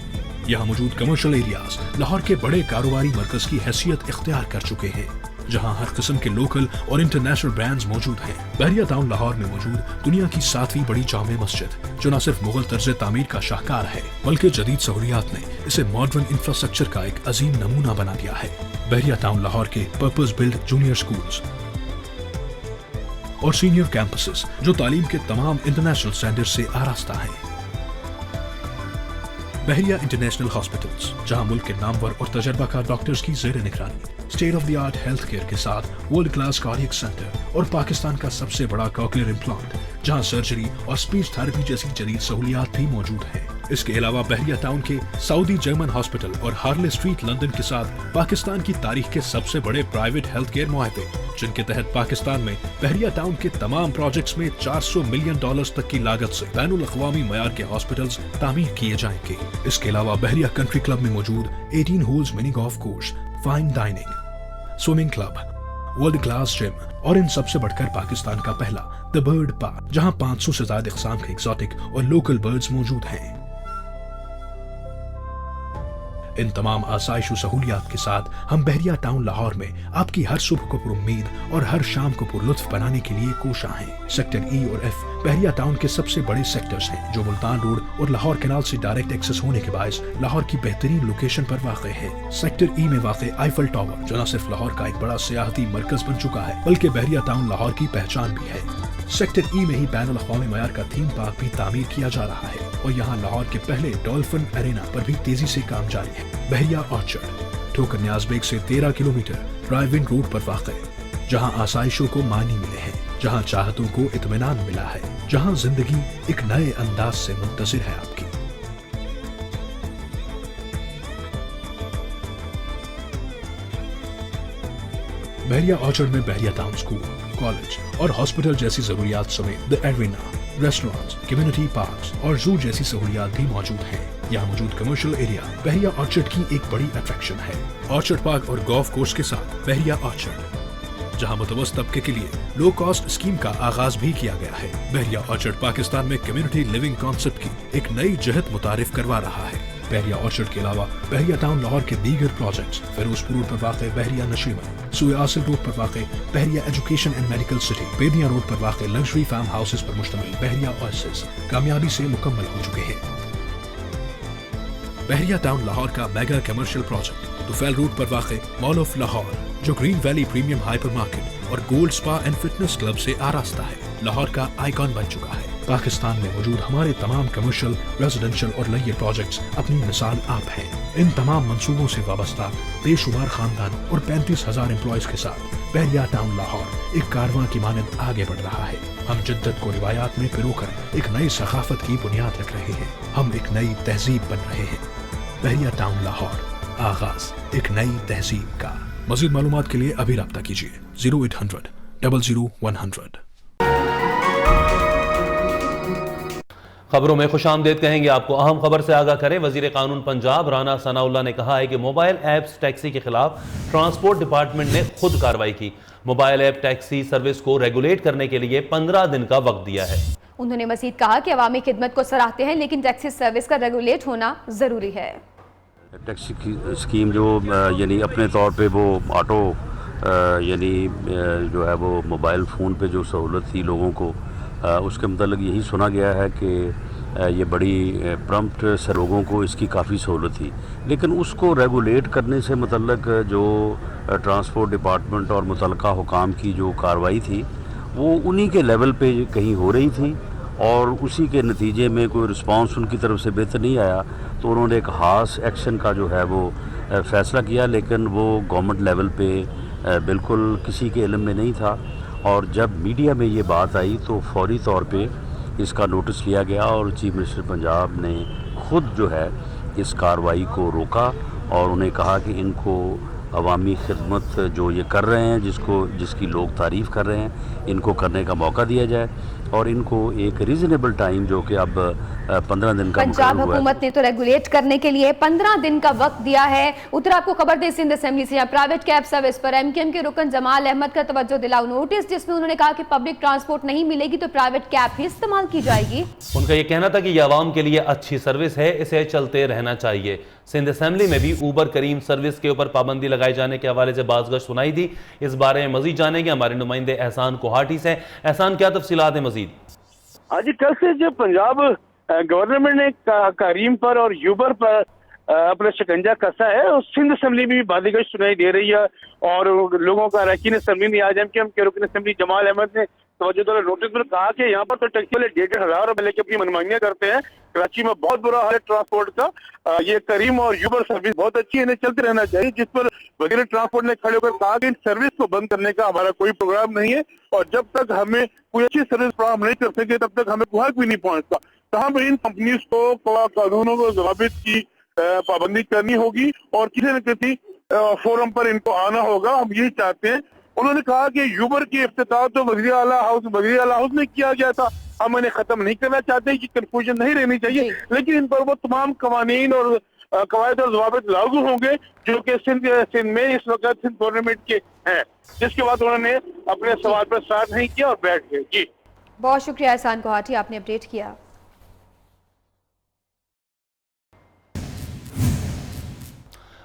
यहाँ मौजूद कमर्शियल एरियाज लाहौर के बड़े कारोबारी मरकज की हैसियत इख्तियार कर चुके हैं, जहां हर किस्म के लोकल और इंटरनेशनल ब्रांड्स मौजूद हैं। बहरिया टाउन लाहौर में मौजूद दुनिया की 7वीं बड़ी जामे मस्जिद, जो न सिर्फ मुगल तर्ज तामीर का शाहकार है, बल्कि जदीद सहूलियात ने इसे मॉडर्न इंफ्रास्ट्रक्चर का एक अजीम नमूना बना दिया है। बहरिया टाउन लाहौर के पर्पस बिल्ड जूनियर स्कूल्स और सीनियर कैंपसेस जो तालीम के तमाम इंटरनेशनल स्टैंडर्ड से आरास्ता हैं। बहरिया इंटरनेशनल हॉस्पिटल्स, जहां मुल्क के नामवर और तजर्बाकार डॉक्टर्स की ज़ेर निगरानी state of the art health care के साथ वर्ल्ड क्लास कार्डियक सेंटर और पाकिस्तान का सबसे बड़ा कॉक्लियर इम्प्लांट, जहां सर्जरी और स्पीच थेरेपी जैसी जदीद सहूलियात भी मौजूद हैं। इसके अलावा बहरिया टाउन के सऊदी जर्मन हॉस्पिटल और हार्ले स्ट्रीट लंदन के साथ पाकिस्तान की तारीख के सबसे बड़े प्राइवेट हेल्थ केयर मुआहदे, जिनके तहत पाकिस्तान में बहरिया टाउन के तमाम प्रोजेक्ट्स में $400 मिलियन तक की लागत से बैनुल अक़वामी मयार के हॉस्पिटल्स तामीर किए जाएंगे। इसके अलावा बहरिया कंट्री क्लब में मौजूद 18 holes mini golf course, fine dining, swimming club, world class gym और इन सबसे बढ़कर पाकिस्तान का पहला द बर्ड पार्क, जहां 500 से ज्यादा इक़साम के एक्सोटिक और लोकल बर्ड्स मौजूद हैं। इन तमाम आसाइश सहूलियात के साथ हम बहरिया टाउन लाहौर में आपकी हर सुबह को पुरुम्मीद और हर शाम को पुरलुत्फ बनाने के लिए कोशा हैं। सेक्टर E और F बहरिया टाउन के सबसे बड़े सेक्टर्स हैं, जो मुल्तान रोड और लाहौर कैनाल से डायरेक्ट एक्सेस होने के बायस लाहौर की बेहतरीन लोकेशन पर वाक़ है। सेक्टर E में वाक़ आईफल टावर, जो न सिर्फ लाहौर का एक बड़ा सियाहती मरकज बन चुका है, बल्कि बहरिया टाउन लाहौर की पहचान भी है। सेक्टर E में ही बैनुल अक़वामी मयार का थीम पार्क भी तामीर किया जा रहा है और यहाँ लाहौर के पहले डॉल्फिन अरेना पर भी तेजी से काम जारी है। बहरिया ऑर्चर्ड ठोकर न्याज़बेग से 13 किलोमीटर ड्राइविंग रोड पर वाक़, जहाँ आसाइशों को मानी मिले हैं, जहाँ चाहतों को इत्मीनान मिला है, जहाँ जिंदगी एक नए अंदाज से मुंतज़िर है आपकी। बहरिया ऑर्चर्ड में बहरिया टाउन स्कूल, कॉलेज और हॉस्पिटल जैसी जरूरियात समेत the arena, restaurants, community parks और जू जैसी सहूलियात भी मौजूद हैं। यहाँ मौजूद कमर्शियल एरिया बहरिया ऑर्चर्ड की एक बड़ी अट्रैक्शन है। ऑर्चर्ड पार्क और गोल्फ कोर्स के साथ बहरिया ऑर्चर्ड, जहाँ मुतवस्सित तबके के लिए लो कॉस्ट स्कीम का आगाज भी किया गया है। बहरिया ऑर्चर्ड पाकिस्तान में कम्युनिटी लिविंग कॉन्सेप्ट की एक नई जहत मुतारिफ करवा रहा है। बहरिया ऑर्चर्ड के अलावा बहरिया टाउन लाहौर के दीगर प्रोजेक्ट्स फिरोजपुर रोड पर वाक़ बहरिया नशीमन, सूए आसिल रोड पर वाक़ Bahria education and medical city, Bedian road पर वाक़ लग्जरी फार्म हाउसेस पर मुश्तमिल बहरिया ओएसिस कामयाबी से मुकम्मल हो चुके हैं। बहरिया टाउन लाहौर का mega commercial project Tufail road पर वाक़ मॉल ऑफ लाहौर, जो green valley premium hyper market और gold spa and fitness club से आरास्ता है, लाहौर का आइकॉन बन चुका है। पाकिस्तान में मौजूद हमारे तमाम कमर्शियल, रेजिडेंशियल और लैंड प्रोजेक्ट्स अपनी मिसाल आप हैं। इन तमाम मंसूबों से वाबस्ता बेशुमार खानदान और 35,000 एम्प्लॉयज के साथ बहरिया टाउन लाहौर एक कारवां की मानद आगे बढ़ रहा है। हम जिद्दत को रिवायात में पिरोकर एक नई सकाफत की बुनियाद रख रहे हैं। हम एक नई तहजीब बन रहे हैं। बहरिया टाउन लाहौर, आगाज एक नई तहजीब का। मज़ीद मालूमात के लिए अभी रब्ता कीजिए 0800 00100। खबरों में खुशामदीद कहेंगे आपको। अहम खबर से आगाह करें, वजीर कानून पंजाब राना सनाउल्लाह ने कहा है कि मोबाइल ऐप्स टैक्सी के खिलाफ ट्रांसपोर्ट डिपार्टमेंट ने खुद कार्रवाई की। मोबाइल ऐप टैक्सी सर्विस को रेगुलेट करने के लिए 15 दिन का वक्त दिया है। उन्होंने मजीद कहा कि अवामी खिदमत को सराहते हैं, लेकिन टैक्सी सर्विस का रेगुलेट होना जरूरी है। टैक्सी की स्कीम जो यानी अपने तौर पे वो ऑटो यानी जो है वो मोबाइल फ़ोन पे जो सहूलत थी लोगों को, उसके मतलब यही सुना गया है कि ये बड़ी प्रम्प्ट से लोगों को इसकी काफ़ी सहूलत थी, लेकिन उसको रेगुलेट करने से मतलब जो ट्रांसपोर्ट डिपार्टमेंट और मुतलका हुकाम की जो कार्रवाई थी वो उन्हीं के लेवल पे कहीं हो रही थी और उसी के नतीजे में कोई रिस्पांस उनकी तरफ से बेहतर नहीं आया, तो उन्होंने एक खास एक्शन का जो है वो फ़ैसला किया, लेकिन वो गवर्नमेंट लेवल पे बिल्कुल किसी के इल्म में नहीं था। और जब मीडिया में ये बात आई तो फौरी तौर पे इसका नोटिस लिया गया और चीफ मिनिस्टर पंजाब ने खुद जो है इस कार्रवाई को रोका और उन्हें कहा कि इनको अवामी खिदमत जो ये कर रहे हैं, जिसकी लोग तारीफ़ कर रहे हैं, इनको करने का मौका दिया जाए और इनको एक रीजनेबल टाइम जो कि अब 15 दिन का पंजाब हुकूमत ने तो रेगुलेट करने के लिए 15 दिन का वक्त दिया है। उधर आपको खबर दे सिंध असेंबली से, प्राइवेट कैब सर्विस पर एमकेएम के रुकन जमाल अहमद का तवज्जो दिलाओ नोटिस, जिसमें उन्होंने कहा कि पब्लिक ट्रांसपोर्ट नहीं मिलेगी तो प्राइवेट कैब ही इस्तेमाल की जाएगी। उनका यह कहना था कि यह आवाम के लिए अच्छी सर्विस है, इसे चलते रहना चाहिए। सिंध असेंबली में भी उबर करीम सर्विस के ऊपर पाबंदी लगाए जाने के हवाले से बाज़गश सुनाई थी। इस बारे में मजीद जानेंगे हमारे नुमाइंदे एहसान कोहाटी से। एहसान, क्या तफसीलात है मजीद? आज कल से जो पंजाब गवर्नमेंट ने करीम पर और यूबर पर अपना शिकंजा कसा है, उस सिंध असेंबली में भी बाज़गश सुनाई दे रही है और लोगों का अरकान असेंबली ने आज एमकेएम के रुकन असेंबली जमाल अहमद ने तवज्जो नोटिस में कहा कि यहाँ पर तो टैक्सी वाले 1,500 रुपए लेके अपनी मनमानियां करते हैं। कराची में बहुत बुरा हाल है ट्रांसपोर्ट का। ये करीम और यूबर सर्विस बहुत अच्छी है, इन्हें चलते रहना चाहिए, जिस पर वज़ीर ट्रांसपोर्ट ने खड़े होकर कहा कि इन सर्विस को बंद करने का हमारा कोई प्रोग्राम नहीं है और जब तक हमें कोई अच्छी सर्विस फराहम नहीं कर सके तब तक हमें कोई हक भी नहीं पहुंचता। तो हम इन कंपनीज को कानूनों को ज़वाबित की पाबंदी करनी होगी और किसी न किसी फोरम पर इनको आना होगा। हम यही चाहते हैं। उन्होंने कहा कि यूबर की इफ्तिताह तो वज़ीर आला हाउस में किया गया था, हम इन्हें खत्म नहीं करना चाहते कि कंफ्यूजन नहीं रहनी चाहिए, लेकिन इन पर वो तमाम कवानीन और कवायद और ज़वाबित लागू होंगे जो कि सिंध में इस वक्त सिंध गवर्नमेंट के हैं। जिसके बाद उन्होंने अपने सवाल पर स्टार्ट नहीं किया और बैठ गए। जी बहुत शुक्रिया एहसान कोहाटी, आपने अपडेट किया।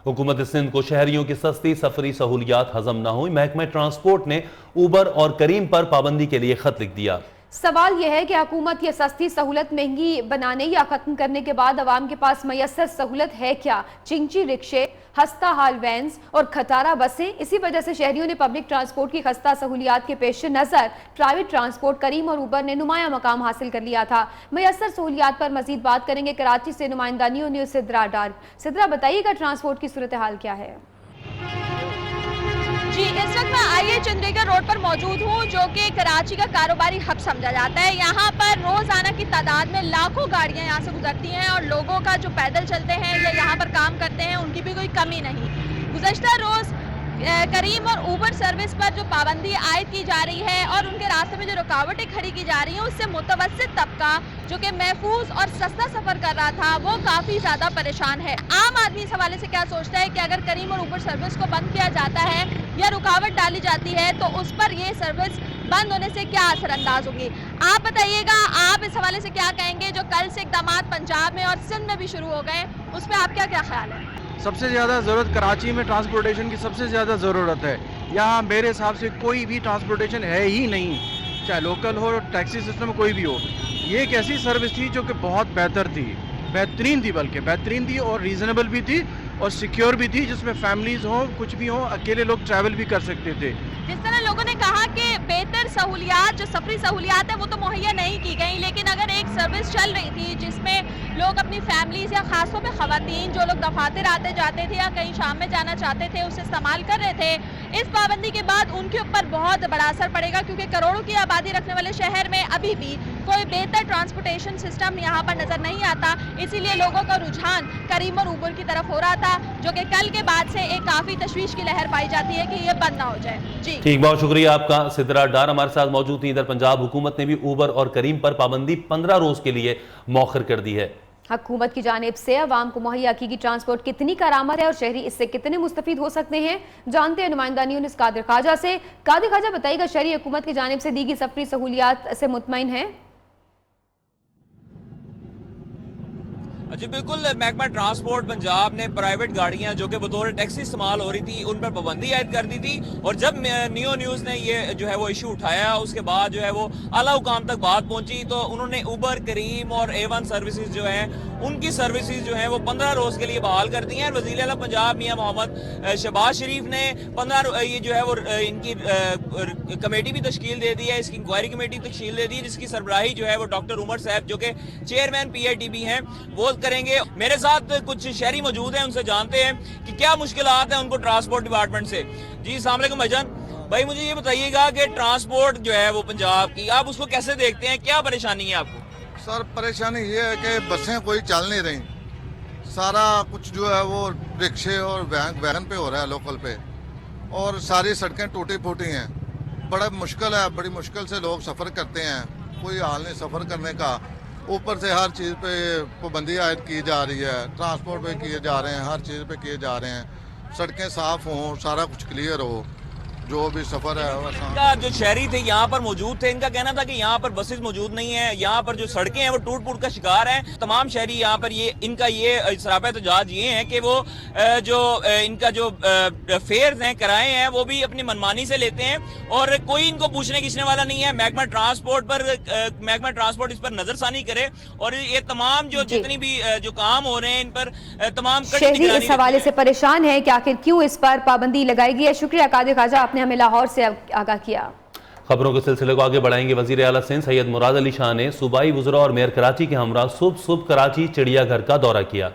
हुकूमत सिंध को शहरियों की सस्ती सफरी सहूलियात हजम न हुई, महकमा ट्रांसपोर्ट ने उबर और करीम पर पाबंदी के लिए खत लिख दिया। सवाल यह है कि हुकूमत ये सस्ती सहूलत महंगी बनाने या खत्म करने के बाद आवाम के पास मैसर सहूलत है क्या? चिंची रिक्शे, हस्ता हाल वैन्स और खटारा बसें। इसी वजह से शहरियों ने पब्लिक ट्रांसपोर्ट की खस्ता सहूलियात के पेश नज़र प्राइवेट ट्रांसपोर्ट करीम और उबर ने नुमाया मकाम हासिल कर लिया था। मैसर सहूलियात पर मजीद बात करेंगे कराची से नुमाइंदा न्यूज़ सिद्रा डार। सिद्रा, बताइएगा ट्रांसपोर्ट की सूरत हाल क्या है? जी, इस वक्त मैं आईए चंद्रिका रोड पर मौजूद हूँ, जो कि कराची का कारोबारी हब समझा जाता है। यहाँ पर रोजाना की तादाद में लाखों गाड़ियाँ यहाँ से गुजरती हैं और लोगों का जो पैदल चलते हैं या यहाँ पर काम करते हैं उनकी भी कोई कमी नहीं। गुज़श्ता रोज करीम और उबर सर्विस पर जो पाबंदी आयद की जा रही है और उनके रास्ते में जो रुकावटें खड़ी की जा रही हैं, उससे मुतवस्सित तबका जो कि महफूज और सस्ता सफर कर रहा था वो काफ़ी ज़्यादा परेशान है। आम आदमी इस हवाले से क्या सोचता है कि अगर करीम और उबर सर्विस को बंद किया जाता है या रुकावट डाली जाती है तो उस पर ये सर्विस बंद होने से क्या असरअंदाज होगी? आप बताइएगा, आप इस हवाले से क्या कहेंगे? जो कल से इक़दामात पंजाब में और सिंध में भी शुरू हो गए, उस पर आपका क्या ख्याल है? सबसे ज़्यादा ज़रूरत कराची में ट्रांसपोर्टेशन की सबसे ज़्यादा ज़रूरत है। यहाँ मेरे हिसाब से कोई भी ट्रांसपोर्टेशन है ही नहीं, चाहे लोकल हो, टैक्सी सिस्टम कोई भी हो। ये एक ऐसी सर्विस थी जो कि बहुत बेहतर थी, बेहतरीन थी, बल्कि बेहतरीन थी और रीज़नेबल भी थी और सिक्योर भी थी, जिसमें फैमिलीज़ हों, कुछ भी हों, अकेले लोग ट्रैवल भी कर सकते थे। जिस तरह लोगों ने कहा कि बेहतर सहूलियात जो सफरी सहूलियात है वो तो मुहैया नहीं की गई, लेकिन अगर एक सर्विस चल रही थी जिसमें लोग अपनी फैमिलीज या खासतौर पे ख़वातीन जो लोग दफातर आते जाते थे या कहीं शाम में जाना चाहते थे उसे इस्तेमाल कर रहे थे, इस पाबंदी के बाद उनके ऊपर बहुत बड़ा असर पड़ेगा, क्योंकि करोड़ों की आबादी रखने वाले शहर में अभी भी कोई बेहतर ट्रांसपोर्टेशन सिस्टम यहाँ पर नजर नहीं आता। इसीलिए लोगों का रुझान करीम और उबर की तरफ हो रहा था, जो कि कल के बाद से एक काफ़ी तशवीश की लहर पाई जाती है कि ये बंद ना हो जाए। जी ठीक, बहुत शुक्रिया आपका। सिद्रा डार हमारे साथ मौजूद थी। इधर पंजाब हुकूमत ने भी उबर और करीम पर पाबंदी 15 रोज के लिए मौखर कर दी है। हुकूमत की जानिब से अवाम को मुहैया की गई ट्रांसपोर्ट कितनी करामत है और शहरी इससे कितने मुस्तफीद हो सकते हैं, जानते हैं नुमाइंदा न्यूज़ कादिर खाजा से। कादिर खाजा, बताइएगा, शहरी हुकूमत की जानिब से दी गई सफरी सहूलियात से मुतमईन है? जी बिल्कुल, महकमा ट्रांसपोर्ट पंजाब ने प्राइवेट गाड़ियां जो कि बतौर टैक्सी इस्तेमाल हो रही थी उन पर पाबंदी आयद कर दी थी, और जब नियो न्यूज़ ने ये जो है वो इशू उठाया उसके बाद जो है वो आला हुकाम तक बात पहुंची, तो उन्होंने उबर, करीम और A1 सर्विसेज जो हैं उनकी सर्विसेज जो हैं वो 15 रोज के लिए बहाल कर दी हैं। वज़ीर आला पंजाब मियां मोहम्मद शहबाज शरीफ ने 15 ये जो है वो इनकी कमेटी भी तश्कील दे दी है, इसकी इंक्वायरी कमेटी तश्कील दे दी है, जिसकी सरबराही जो है वो डॉक्टर उमर साहब जो कि चेयरमैन PITB हैं वो करेंगे। मेरे साथ कुछ शहरी मौजूद हैं, उनसे जानते हैं कि क्या मुश्किलात हैं उनको ट्रांसपोर्ट डिपार्टमेंट से। जी अस्सलाम वालेकुम भाईजान, भाई मुझे ये बताइएगा कि ट्रांसपोर्ट जो है वो पंजाब की, आप उसको कैसे देखते हैं, क्या परेशानी है आपको? सर परेशानी ये है कि बसें कोई चल नहीं रही, सारा कुछ जो है वो रिक्शे और वैगन पे हो रहा है, लोकल पे, और सारी सड़कें टूटी फूटी हैं। बड़ा मुश्किल है, बड़ी मुश्किल से लोग सफ़र करते हैं, कोई हाल नहीं सफ़र करने का। ऊपर से हर चीज़ पे पाबंदी आयद की जा रही है, ट्रांसपोर्ट पे किए जा रहे हैं, हर चीज़ पे किए जा रहे हैं। सड़कें साफ़ हों, सारा कुछ क्लियर हो, जो भी सफर है इनका जो शहरी थे यहाँ पर मौजूद थे, इनका कहना था कि यहाँ पर बसेस मौजूद नहीं है, यहाँ पर जो सड़कें हैं वो टूट फूट का शिकार हैं। तमाम शहरी यहाँ पर ये इनका ये सरापा एहतजाज ये है कि वो जो इनका जो फेयर्स हैं, किराए हैं, वो भी अपनी मनमानी से लेते हैं और कोई इनको पूछने खींचने वाला नहीं है। महकमा ट्रांसपोर्ट इस पर नजरसानी करे और ये तमाम जो जितनी भी जो काम हो रहे हैं इन पर तमाम शहरी इस हवाले से परेशान है कि आखिर क्यों इस पर पाबंदी लगाई गई है। शुक्रिया कादिर ख्वाजा, आपने हमें लाहौर से आगाह किया। खबरों के सिलसिले को आगे बढ़ाएंगे। वजीर आला सिंध सैयद मुराद अली शाह ने सूबाई वज़रा और मेयर कराची के हमरा सुबह कराची चिड़ियाघर का दौरा किया।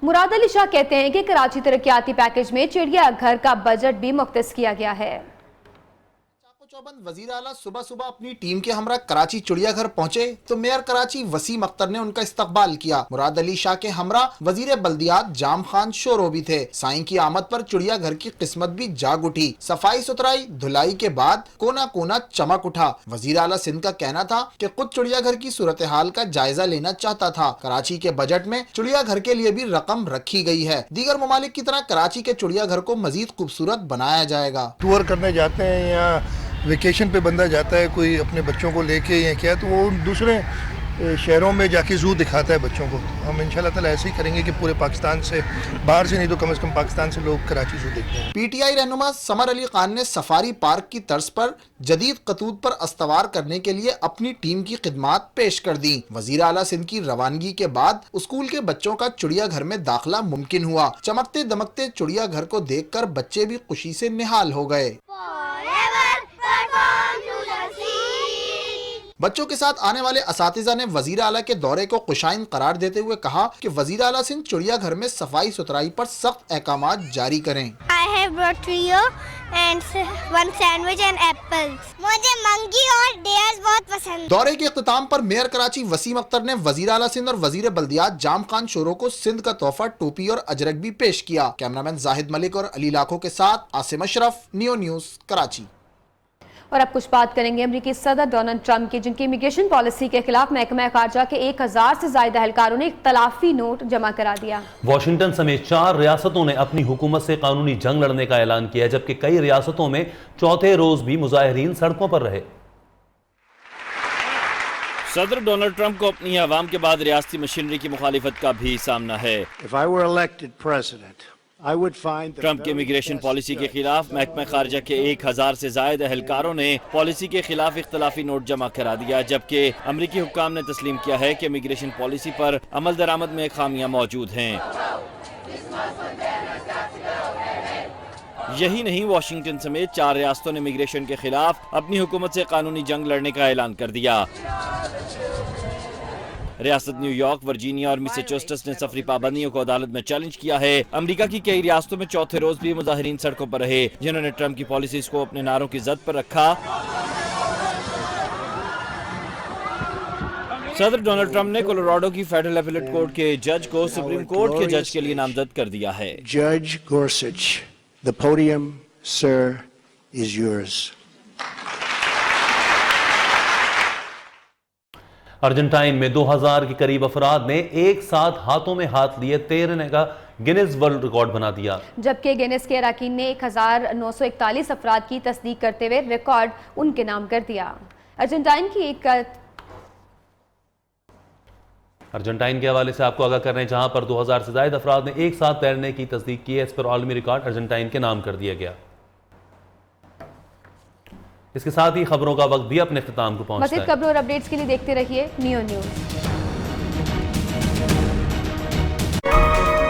मुराद अली शाह कहते हैं कि कराची तरक्याती पैकेज में चिड़ियाघर का बजट भी मुख्तस किया गया है। चौबंद वजीर आला सुबह सुबह अपनी टीम के हमरा कराची चिड़ियाघर पहुंचे तो मेयर कराची वसीम अख्तर ने उनका इस्तकबाल किया। मुराद अली शाह के हमरा वजीर बल्दियात जाम खान शोरो भी थे। साईं की आमद पर चिड़ियाघर की किस्मत भी जाग उठी। सफाई सुथराई धुलाई के बाद कोना कोना चमक उठा। वजीर आला सिंध का कहना था कि खुद चिड़ियाघर की सूरत हाल का जायजा लेना चाहता था। कराची के बजट में चिड़ियाघर के लिए भी रकम रखी गई है। दीगर ममालिक की तरह कराची के चिड़ियाघर को मजीद खूबसूरत बनाया जाएगा। टूर करने जाते हैं या वेकेशन पे बंदा जाता है कोई अपने बच्चों को लेके या क्या, तो वो दूसरे शहरों में जाके ज़ू दिखाता है बच्चों को। हम इंशाल्लाह ताला ऐसे ही करेंगे कि पूरे पाकिस्तान से, बाहर से नहीं तो कम से कम पाकिस्तान से लोग कराची ज़ू देखते हैं। PTI रहनुमा समर अली खान ने सफारी पार्क की तर्ज पर जदीद कतूत पर अस्तवार करने के लिए अपनी टीम की खिदमात पेश कर दी। वजीर आला सिंध की रवानगी के बाद स्कूल के बच्चों का चिड़ियाघर में दाखिला मुमकिन हुआ। चमकते दमकते चिड़ियाघर को देखकर बच्चे भी खुशी से निहाल हो गए। बच्चों के साथ आने वाले असातिज़ा ने वजीर आला के दौरे को खुशाइन करार देते हुए कहा कि वजीर आला सिंध चिड़ियाघर में सफाई सुथराई पर सख्त अहकामात जारी करें। I have brought trio and one sandwich and apples. मुझे मंकी और डेयर्स बहुत पसंद। दौरे के इख्तिताम पर मेयर कराची वसीम अख्तर ने वजीर आला सिंध और वजीर बल्दियात जाम खान शोरो को सिंध का तोहफा टोपी और अजरक भी पेश किया। कैमरामैन जाहिद मलिक और अली लाखों के साथ आसिम अशरफ, नियो न्यूज़ कराची। और अब कुछ बात करेंगे अमेरिकी सदर डोनाल्ड ट्रंप की, जिनकी इमिग्रेशन पॉलिसी के खिलाफ महकमा खारजा के 1000 से ज्यादा एहलकारों ने इख्तलाफी नोट जमा करा दिया। वाशिंगटन समेत 4 रियासतों ने अपनी हुकूमत से कानूनी जंग लड़ने का ऐलान किया, जबकि कई रियासतों में चौथे रोज भी मुजाहिरीन सड़कों पर रहे। सदर डोनाल्ड ट्रंप को अपनी आवाम के बाद रियासती मशीनरी की मुखालिफत का भी सामना है। ट्रंप की इमिग्रेशन पॉलिसी के खिलाफ महकमा खारजा के 1000 से ज्यादा एहलकारों ने पॉलिसी के खिलाफ इख्तलाफी नोट जमा करा दिया, जबकि अमरीकी हुक्काम ने तस्लीम किया है कि इमिग्रेशन पॉलिसी पर अमल दरामद में खामियां मौजूद हैं। यही नहीं, वाशिंगटन समेत 4 रियासतों ने इमिग्रेशन के खिलाफ अपनी हुकूमत से कानूनी जंग लड़ने का ऐलान कर दिया। रियासत न्यूयॉर्क, वर्जीनिया और मैसाचुसेट्स ने सफरी पाबंदियों को अदालत में चैलेंज किया है। अमेरिका की कई रियासतों में चौथे रोज भी मुजाहिरीन सड़कों पर रहे, जिन्होंने ट्रंप की पॉलिसीज को अपने नारों की जद पर रखा। सदर डोनाल्ड ट्रंप ने कोलोराडो की फेडरल एपीलेट कोर्ट के जज को सुप्रीम कोर्ट के जज के लिए नामजद कर दिया है। जज Gorsuch, the podium sir is yours. Argentine में 2000 के करीब अफराद ने एक साथ हाथों में हाथ लिए तैरने का गिनीज वर्ल्ड रिकॉर्ड बना दिया, जबकि गिनीज के अरकान ने 1941 अफराद की तस्दीक करते हुए रिकॉर्ड उनके नाम कर दिया। अर्जेंटाइन के हवाले से आपको आगाह कर रहे हैं, जहां पर 2000 से ज्यादा अफराद ने एक साथ तैरने की तस्दीक की है। इस पर आलमी रिकॉर्ड अर्जेंटाइन के नाम कर दिया गया। इसके साथ ही खबरों का वक्त भी अपने इख्तिताम को पहुंचता है। मज़ीद खबरों और अपडेट्स के लिए देखते रहिए नियो न्यूज़।